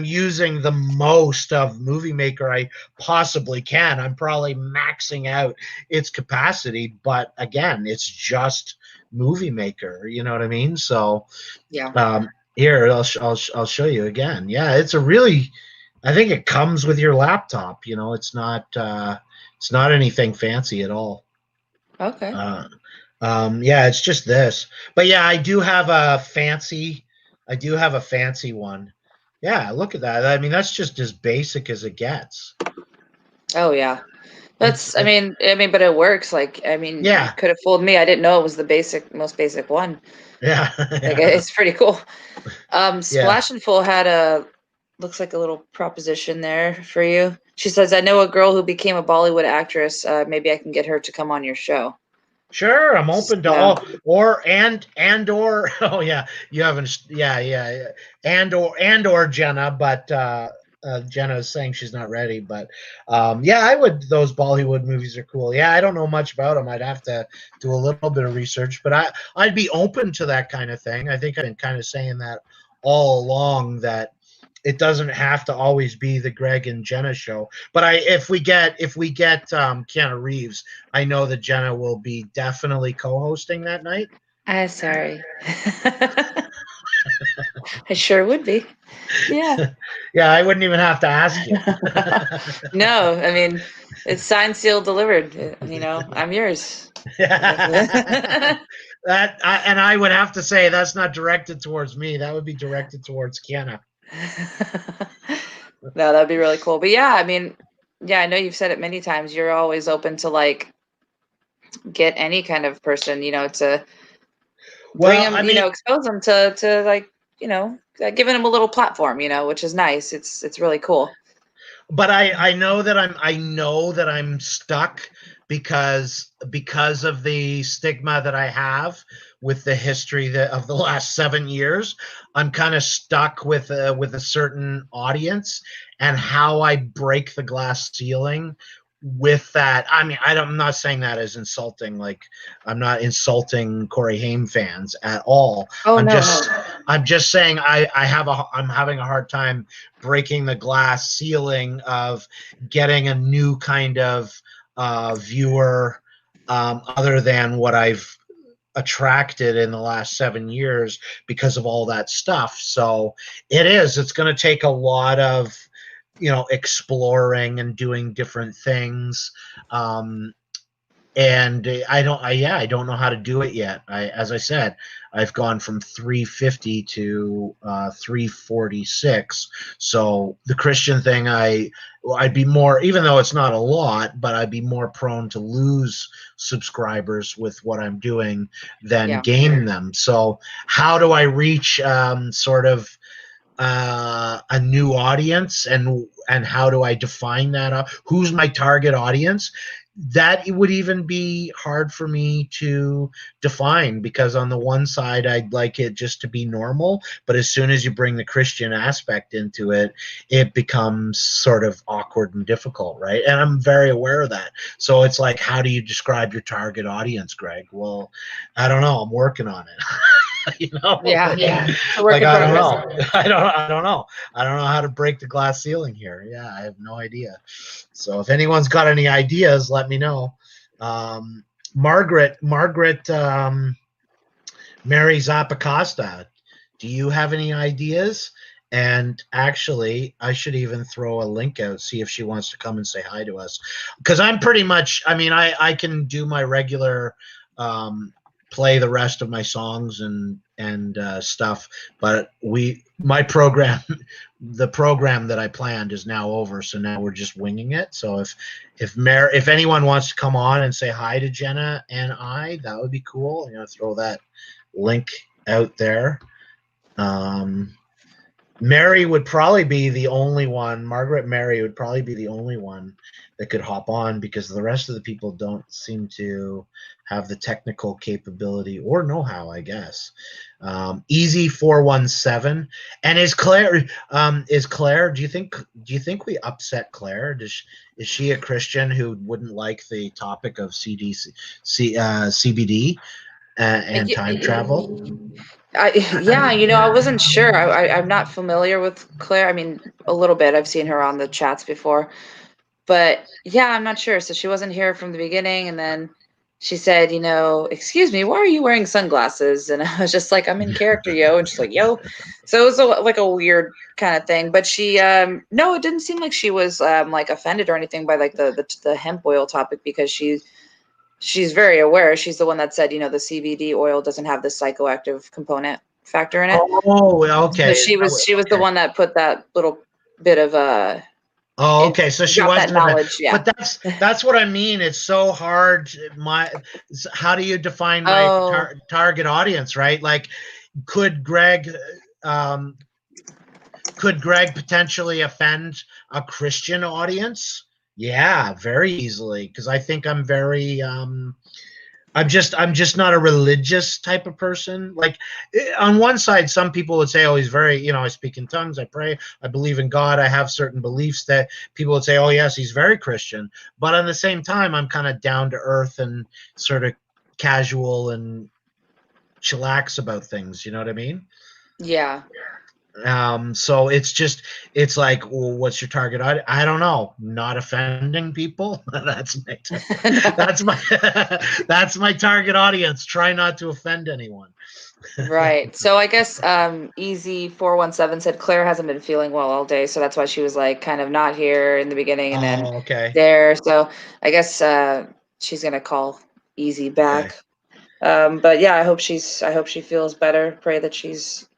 using the most of Movie Maker I possibly can. I'm probably maxing out its capacity, but again, it's just Movie Maker. You know what I mean? So, yeah. Here, I'll show you again. Yeah, it's I think it comes with your laptop. It's not anything fancy at all. Okay. Yeah, it's just this. But yeah, I do have a fancy one. Yeah, look at that. I mean, that's just as basic as it gets. Oh yeah. But it works. Like, Yeah. You could have fooled me. I didn't know it was the most basic one. Yeah. Like, it's pretty cool. Splash and Full had looks like a little proposition there for you. She says, I know a girl who became a Bollywood actress. Maybe I can get her to come on your show. Sure, I'm open to all, or oh yeah, you haven't, or Jenna, but Jenna is saying she's not ready, but those Bollywood movies are cool. Yeah, I don't know much about them. I'd have to do a little bit of research, but I'd be open to that kind of thing. I think I've been kind of saying that all along, that it doesn't have to always be the Greg and Jenna show. But if we get Keanu Reeves, I know that Jenna will be definitely co-hosting that night. Sorry. I sure would be. Yeah. Yeah, I wouldn't even have to ask you. No, it's signed, sealed, delivered. I'm yours. And I would have to say that's not directed towards me. That would be directed towards Keanu. No, that'd be really cool. But yeah, I know you've said it many times. You're always open to like get any kind of person, to bring them, expose them to like, giving them a little platform, which is nice. It's really cool. But I know that I'm stuck because of the stigma that I have with the history of the last 7 years. I'm kind of stuck with a certain audience, and how I break the glass ceiling with that. I'm not saying that as insulting. Like, I'm not insulting Corey Haim fans at all. Oh, I'm just saying I'm having a hard time breaking the glass ceiling of getting a new kind of viewer, other than what I've attracted in the last 7 years because of all that stuff. So it's going to take a lot of exploring and doing different things. And I don't know how to do it yet. As I said, I've gone from 350 to 346. So the Christian thing, I'd be more, even though it's not a lot, but I'd be more prone to lose subscribers with what I'm doing than gain them. So how do I reach sort of a new audience, and how do I define that? Who's my target audience? That would even be hard for me to define, because on the one side I'd like it just to be normal, but as soon as you bring the Christian aspect into it, it becomes sort of awkward and difficult, right? And I'm very aware of that. So it's like, how do you describe your target audience, Greg? Well, I don't know. I'm working on it. Yeah. Like, I don't know. I don't know. I don't know how to break the glass ceiling here. Yeah, I have no idea. So if anyone's got any ideas, let me know. Margaret Mary Zappacosta, do you have any ideas? And actually, I should even throw a link out, see if she wants to come and say hi to us, because I'm pretty much, I can do my regular play the rest of my songs and stuff, but my program, the program that I planned is now over, so now we're just winging it. So if anyone wants to come on and say hi to Jenna and that would be cool. I'm gonna throw that link out there. Mary would probably be the only one. Margaret Mary would probably be the only one that could hop on, because the rest of the people don't seem to have the technical capability or know-how, I guess. Easy 417. And is Claire? Do you think we upset Claire? Is she a Christian who wouldn't like the topic of CBD and time travel? I wasn't sure. I'm not familiar with Claire. I mean, a little bit. I've seen her on the chats before, but yeah, I'm not sure. So she wasn't here from the beginning, and then she said, excuse me, why are you wearing sunglasses? And I was just like, I'm in character, yo. And she's like, yo. So it was like a weird kind of thing. But she, no, it didn't seem like she was like offended or anything by like the hemp oil topic, because she's very aware. She's the one that said, the CBD oil doesn't have the psychoactive component factor in it. Oh, okay. So she was the one that put that little bit of Oh, okay. So she was that knowledge. Yeah. But that's what I mean. It's so hard. How do you define my target audience, right? Like, could Greg potentially offend a Christian audience? Yeah, very easily, because I think I'm very I'm just not a religious type of person. Like, on one side, some people would say, oh, he's very, I speak in tongues, I pray, I believe in God, I have certain beliefs, that people would say, oh yes, he's very Christian. But at the same time, I'm kind of down to earth and sort of casual and chillax about things, you know what I mean? Yeah. So it's like, well, what's your target audience? I don't know. Not offending people. That's my target audience. Try not to offend anyone. Right. So I guess Easy 417 said Claire hasn't been feeling well all day, so that's why she was like kind of not here in the beginning and then there. So I guess she's gonna call Easy back. Okay. But yeah, I hope she feels better. Pray that she's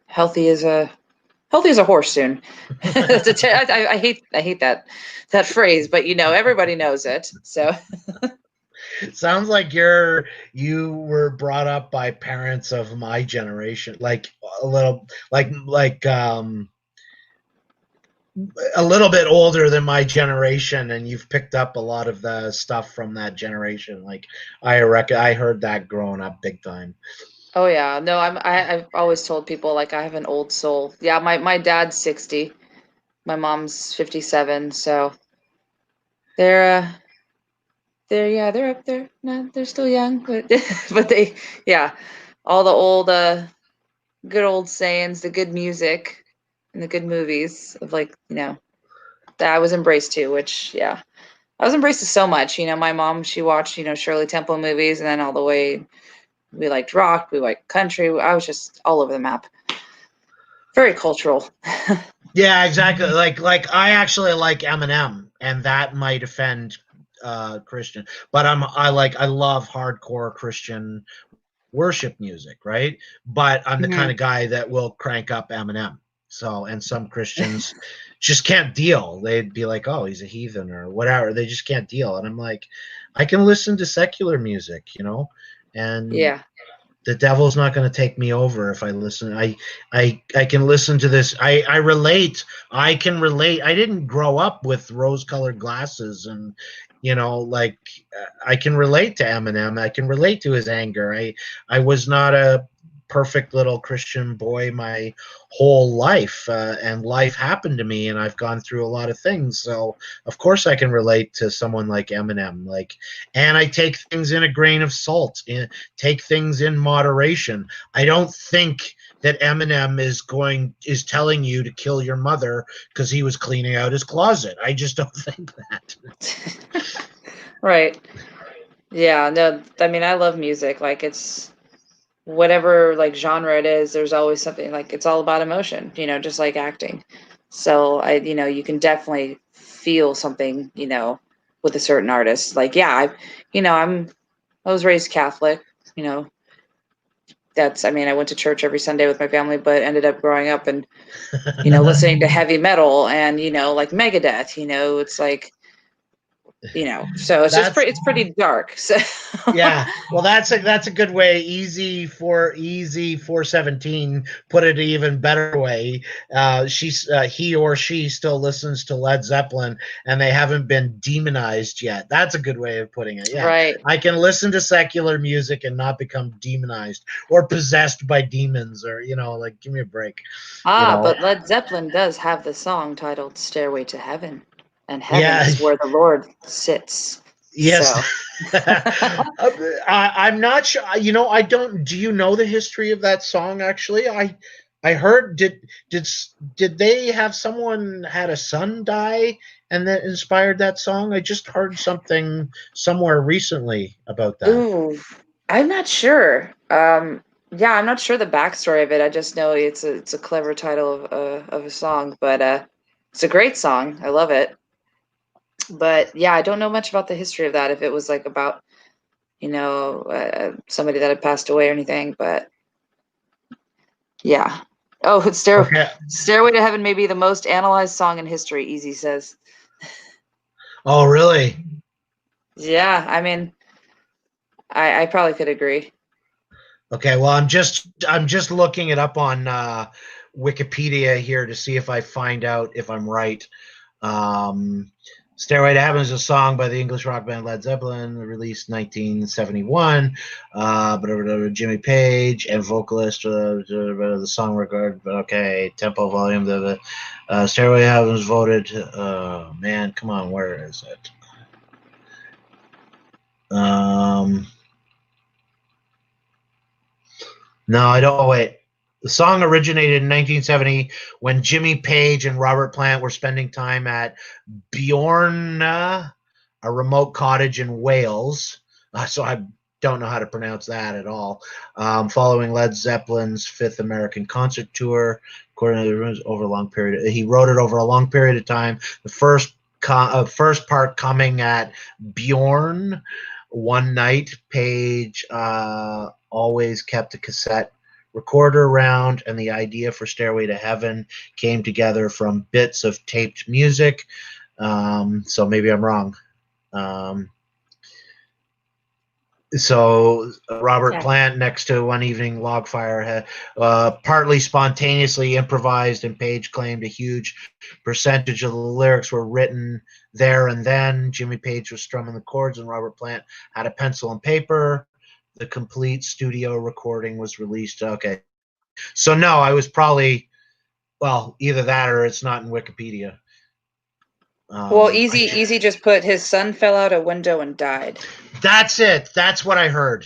healthy as a horse soon. I hate that phrase, but everybody knows it. So sounds like you were brought up by parents of my generation, like a little a little bit older than my generation, and you've picked up a lot of the stuff from that generation. Like, I heard that growing up big time. Oh yeah, no, I've always told people, like, I have an old soul. Yeah, my dad's 60, my mom's 57, so they're up there. No, they're still young, but they, all the old good old sayings, the good music, and the good movies of, like, that I was embraced to, which I was embraced to so much. My mom, she watched Shirley Temple movies, and then all the way. We liked rock, we liked country. I was just all over the map. Very cultural. Yeah, exactly. Like I actually like Eminem, and that might offend Christian, but I love hardcore Christian worship music, right? But I'm the kind Mhm. of guy that will crank up Eminem. So, and some Christians just can't deal. They'd be like, "Oh, he's a heathen" or whatever. They just can't deal. And I'm like, I can listen to secular music, and Yeah. the devil's not going to take me over if I listen. I can listen to this. I relate. I can relate. I didn't grow up with rose-colored glasses, and like I can relate to Eminem. I can relate to his anger. I was not a perfect little Christian boy my whole life, and life happened to me, and I've gone through a lot of things. So of course I can relate to someone like Eminem. And I take things in a grain of salt. Take things in moderation. I don't think that Eminem is telling you to kill your mother because he was cleaning out his closet. I just don't think that. Right. Yeah, no, I mean, I love music. Like, it's whatever like genre it is, there's always something, like, it's all about emotion, just like acting. So you can definitely feel something, with a certain artist. Like, yeah, I was raised Catholic, you know, I mean, I went to church every Sunday with my family, but ended up growing up and, listening to heavy metal and, like Megadeth, it's like, so it's just That's it's pretty dark. So Yeah, well, that's a good way. Easy 417 put it an even better way. He or she still listens to Led Zeppelin, and they haven't been demonized yet. That's a good way of putting it. Yeah, right. I can listen to secular music and not become demonized or possessed by demons, or like give me a break. You know, But Led Zeppelin does have the song titled Stairway to Heaven, and heaven yeah, is where the Lord sits. yes. So, I'm not sure. I don't. Do you know the history of that song? Actually, I heard did did they have someone had a son die and that inspired that song? I just heard something somewhere recently about that. ooh, I'm not sure. Yeah, I'm not sure the backstory of it. I just know it's a clever title of a song, but it's a great song. I love it. But yeah, I don't know much about the history of that. If it was like about somebody that had passed away or anything, but yeah. Oh, it's Okay. Stairway to Heaven may be the most analyzed song in history, Easy says. Oh, really? Yeah, I mean, I probably could agree. Okay. Well, I'm just looking it up on Wikipedia here to see if I find out if I'm right. Um, Stairway to Heaven is a song by the English rock band Led Zeppelin, released 1971. Jimmy Page and vocalist, the song regard, but okay, tempo, volume, Stairway to Heaven was voted. Man, come on, where is it? No, I don't. Oh, wait. The song originated in 1970 when Jimmy Page and Robert Plant were spending time at Bjorna, a remote cottage in Wales. So I don't know how to pronounce that at all. Following Led Zeppelin's fifth American concert tour, according to over a long period, he wrote it over a long period of time. The first part coming at Bjorn one night. Page always kept a cassette recorder around, and the idea for Stairway to Heaven came together from bits of taped music. So maybe I'm wrong. So Robert Yeah. Plant, next to One Evening Log Fire, had partly spontaneously improvised, and Page claimed a huge percentage of the lyrics were written there and then. Jimmy Page was strumming the chords, and Robert Plant had a pencil and paper. The complete studio recording was released. Okay. So no, I was probably, well, either that or it's not in Wikipedia. Well, Easy just put his son fell out a window and died. That's it. That's what I heard.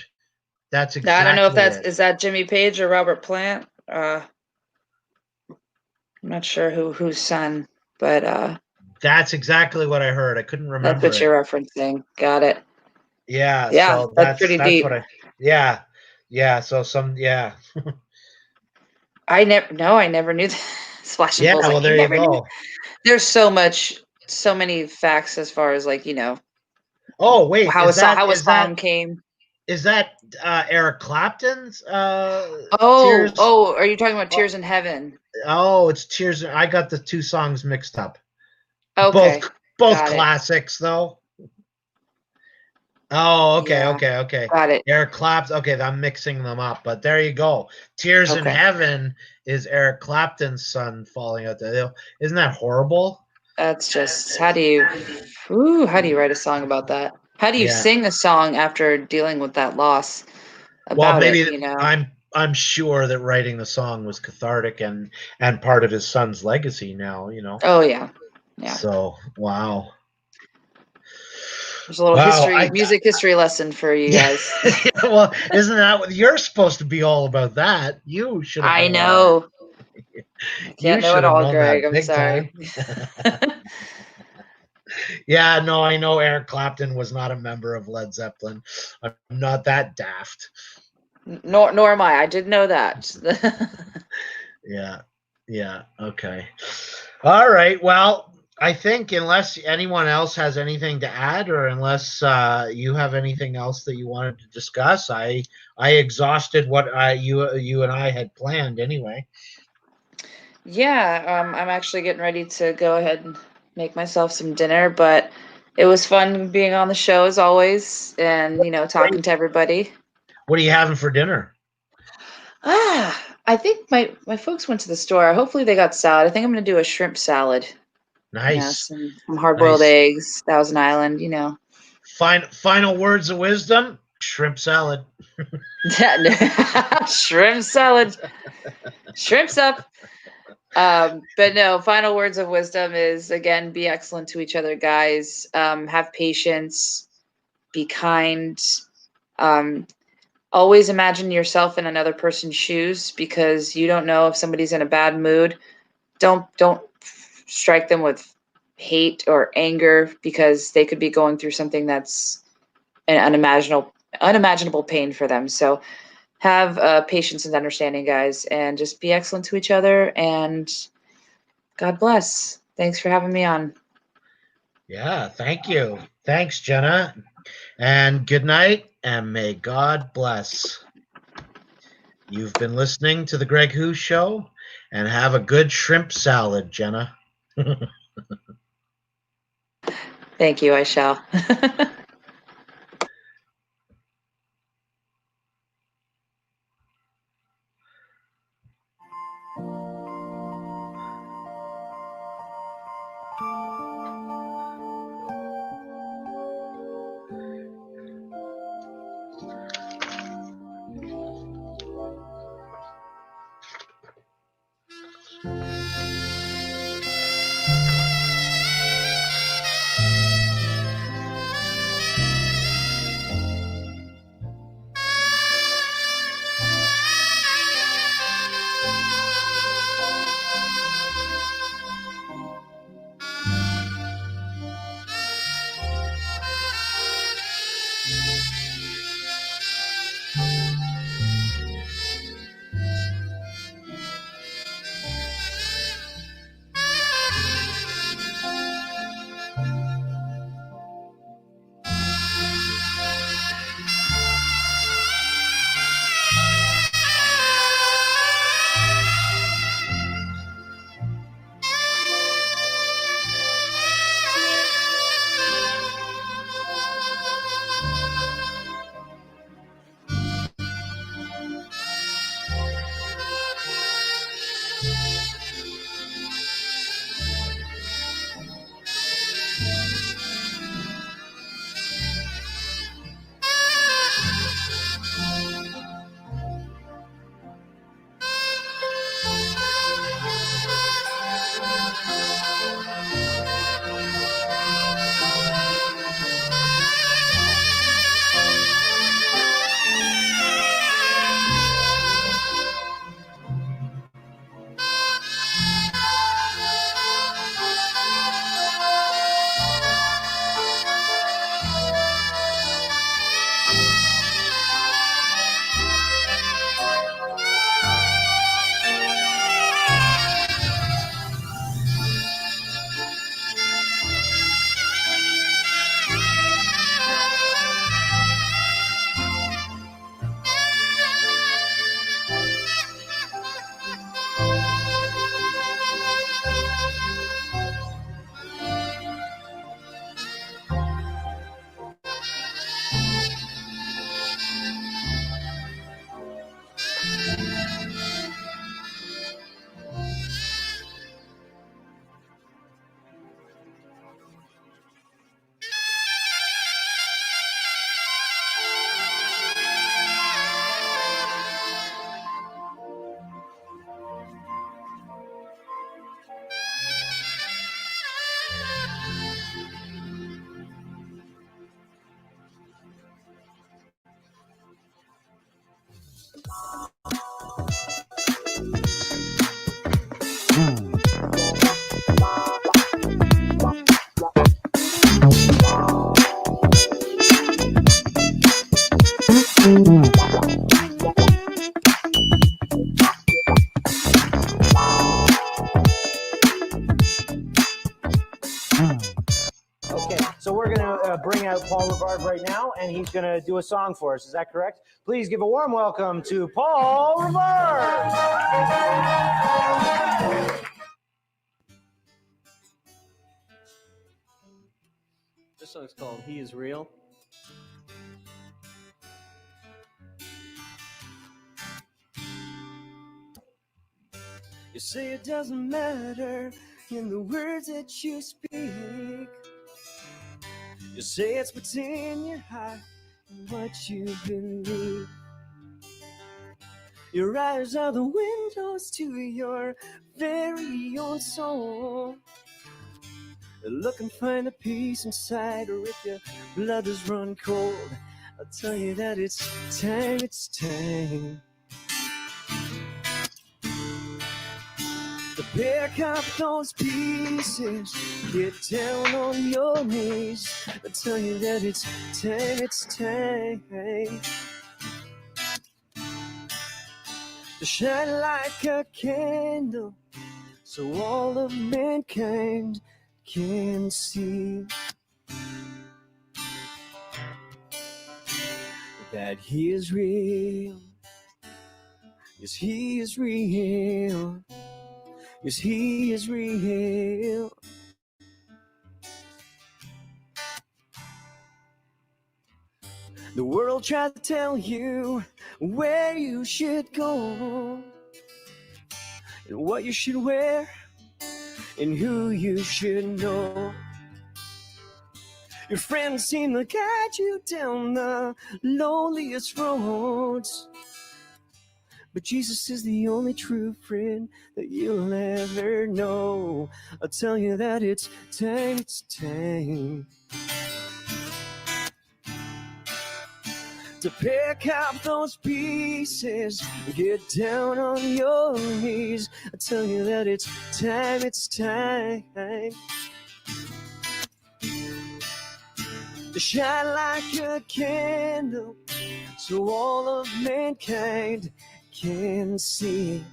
That's exactly Now, I don't know if it. is that Jimmy Page or Robert Plant. I'm not sure whose son, but That's exactly what I heard. I couldn't that's remember what it. you're referencing. Got it. Yeah, Yeah, so that's pretty that's deep. what yeah. Yeah, so I I never knew Splash and Yeah, Full's well, like, you there you never knew. go. There's so many facts as far as like, Oh, wait, how a song came. is that Eric Clapton's Oh, Tears? are you talking about Oh, Tears in Heaven? oh, it's Tears. I got the two songs mixed up. Both Okay, both got it. classics though. Oh, okay, Yeah, okay. got it. Eric Clapton. Okay, I'm mixing them up, but there you go. Tears in Okay. Heaven is Eric Clapton's son falling out there. Isn't that horrible? That's just how do you write a song about that? How do you Yeah. sing a song after dealing with that loss Well, about maybe it, you know? I'm sure that writing the song was cathartic and part of his son's legacy now, Oh yeah. Yeah. So, wow. There's a little Wow, music history lesson for you guys. Well, isn't that what you're supposed to be all about that? You should have I known know. that. Can't You know should it have all, known Greg. that I'm big sorry. time. Yeah, no, I know Eric Clapton was not a member of Led Zeppelin. I'm not that daft. Nor am I. I did know that. Yeah, okay. All right, well, I think unless anyone else has anything to add, or unless you have anything else that you wanted to discuss, I exhausted what you and I had planned anyway. Yeah, I'm actually getting ready to go ahead and make myself some dinner, but it was fun being on the show as always, and talking to everybody. What are you having for dinner? I think my folks went to the store. Hopefully they got salad. I think I'm gonna do a shrimp salad. Yeah, Nice. some hard-boiled Nice. eggs, Thousand Island, Final words of wisdom: shrimp salad. Shrimp salad. Shrimps up. But no, final words of wisdom is, again, be excellent to each other, guys. Have patience, be kind. Always imagine yourself in another person's shoes, because you don't know if somebody's in a bad mood. Don't strike them with hate or anger, because they could be going through something that's an unimaginable pain for them. So have patience and understanding, guys, and just be excellent to each other. And God bless. Thanks for having me on. Yeah, thank you. Thanks, Jenna. And good night, and may God bless. You've been listening to The Greg Who Show, and have a good shrimp salad, Jenna. Thank you, I shall. Okay, so we're going to bring out Paul Rivard right now, and he's going to do a song for us. Is that correct? Please give a warm welcome to Paul Rivard. This song's called He Is Real. You say it doesn't matter in the words that you speak. You say it's what's in your heart and what you believe. Your eyes are the windows to your very own soul. Look and find the peace inside, or if your blood has run cold, I'll tell you that it's time, it's time to pick up those pieces, get down on your knees. I'll tell you that it's time to shine like a candle, so all of mankind can see that He is real. Yes, He is real. Yes, He is real. The world tries to tell you where you should go and what you should wear and who you should know. Your friends seem to guide you down the loneliest roads, but Jesus is the only true friend that you'll ever know. I'll tell you that it's time to pick up those pieces, get down on your knees. I tell you that it's time to shine like a candle, so all of mankind can see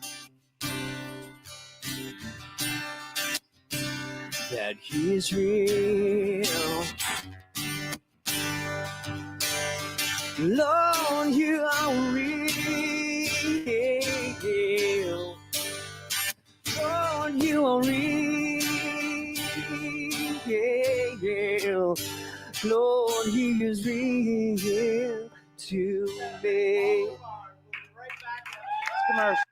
that He is real. Lord, you are real. Lord, you are real. Lord, He is real to me. Commercial.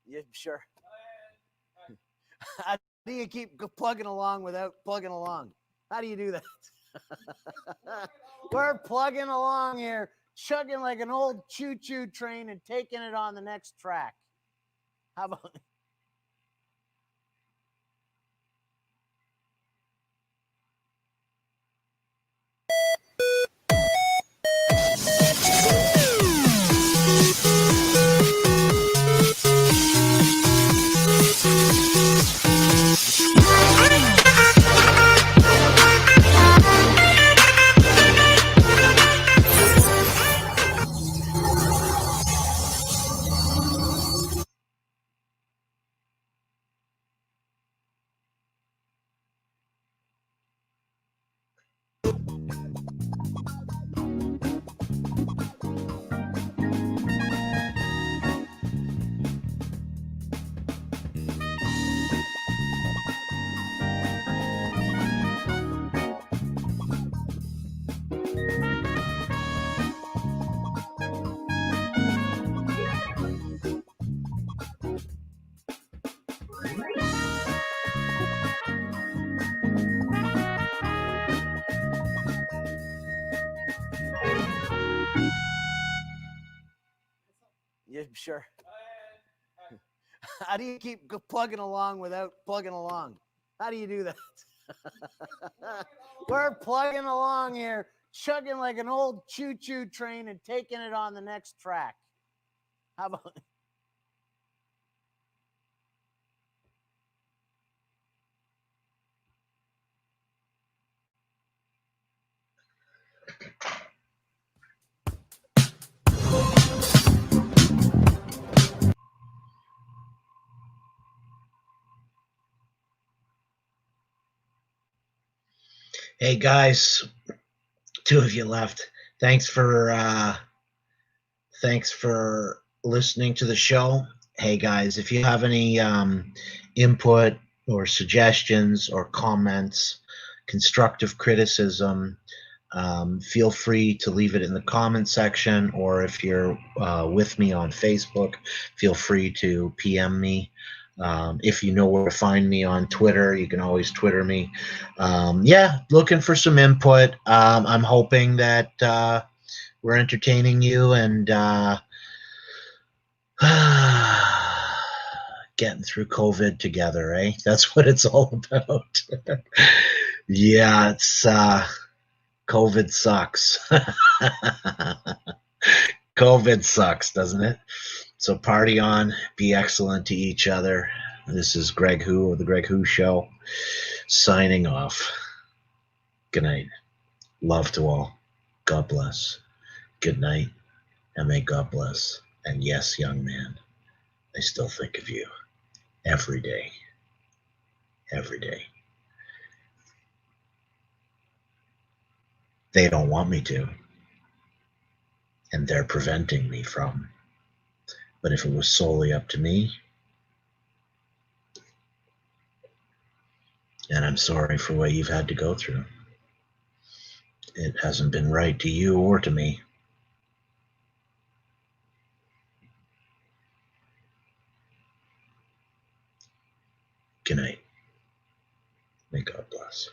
Yeah, sure. How do you keep plugging along without plugging along? How do you do that? We're plugging along here, chugging like an old choo-choo train and taking it on the next track. How about yeah, sure. How do you keep plugging along without plugging along? How do you do that? We're plugging along here, chugging like an old choo-choo train and taking it on the next track. How about Hey guys, two of you left. Thanks for listening to the show. Hey guys, if you have any input or suggestions or comments, constructive criticism, feel free to leave it in the comment section, or if you're with me on Facebook, feel free to PM me. If you know where to find me on Twitter, you can always Twitter me. Yeah, looking for some input. I'm hoping that we're entertaining you and getting through COVID together, eh? That's what it's all about. Yeah, it's COVID sucks. COVID sucks, doesn't it? So party on, be excellent to each other. This is Greg Who of the Greg Who Show, signing off. Good night. Love to all. God bless. Good night, and may God bless. And yes, young man, I still think of you every day. Every day. They don't want me to, and they're preventing me from. But if it was solely up to me, and I'm sorry for what you've had to go through, it hasn't been right to you or to me. Good night. May God bless.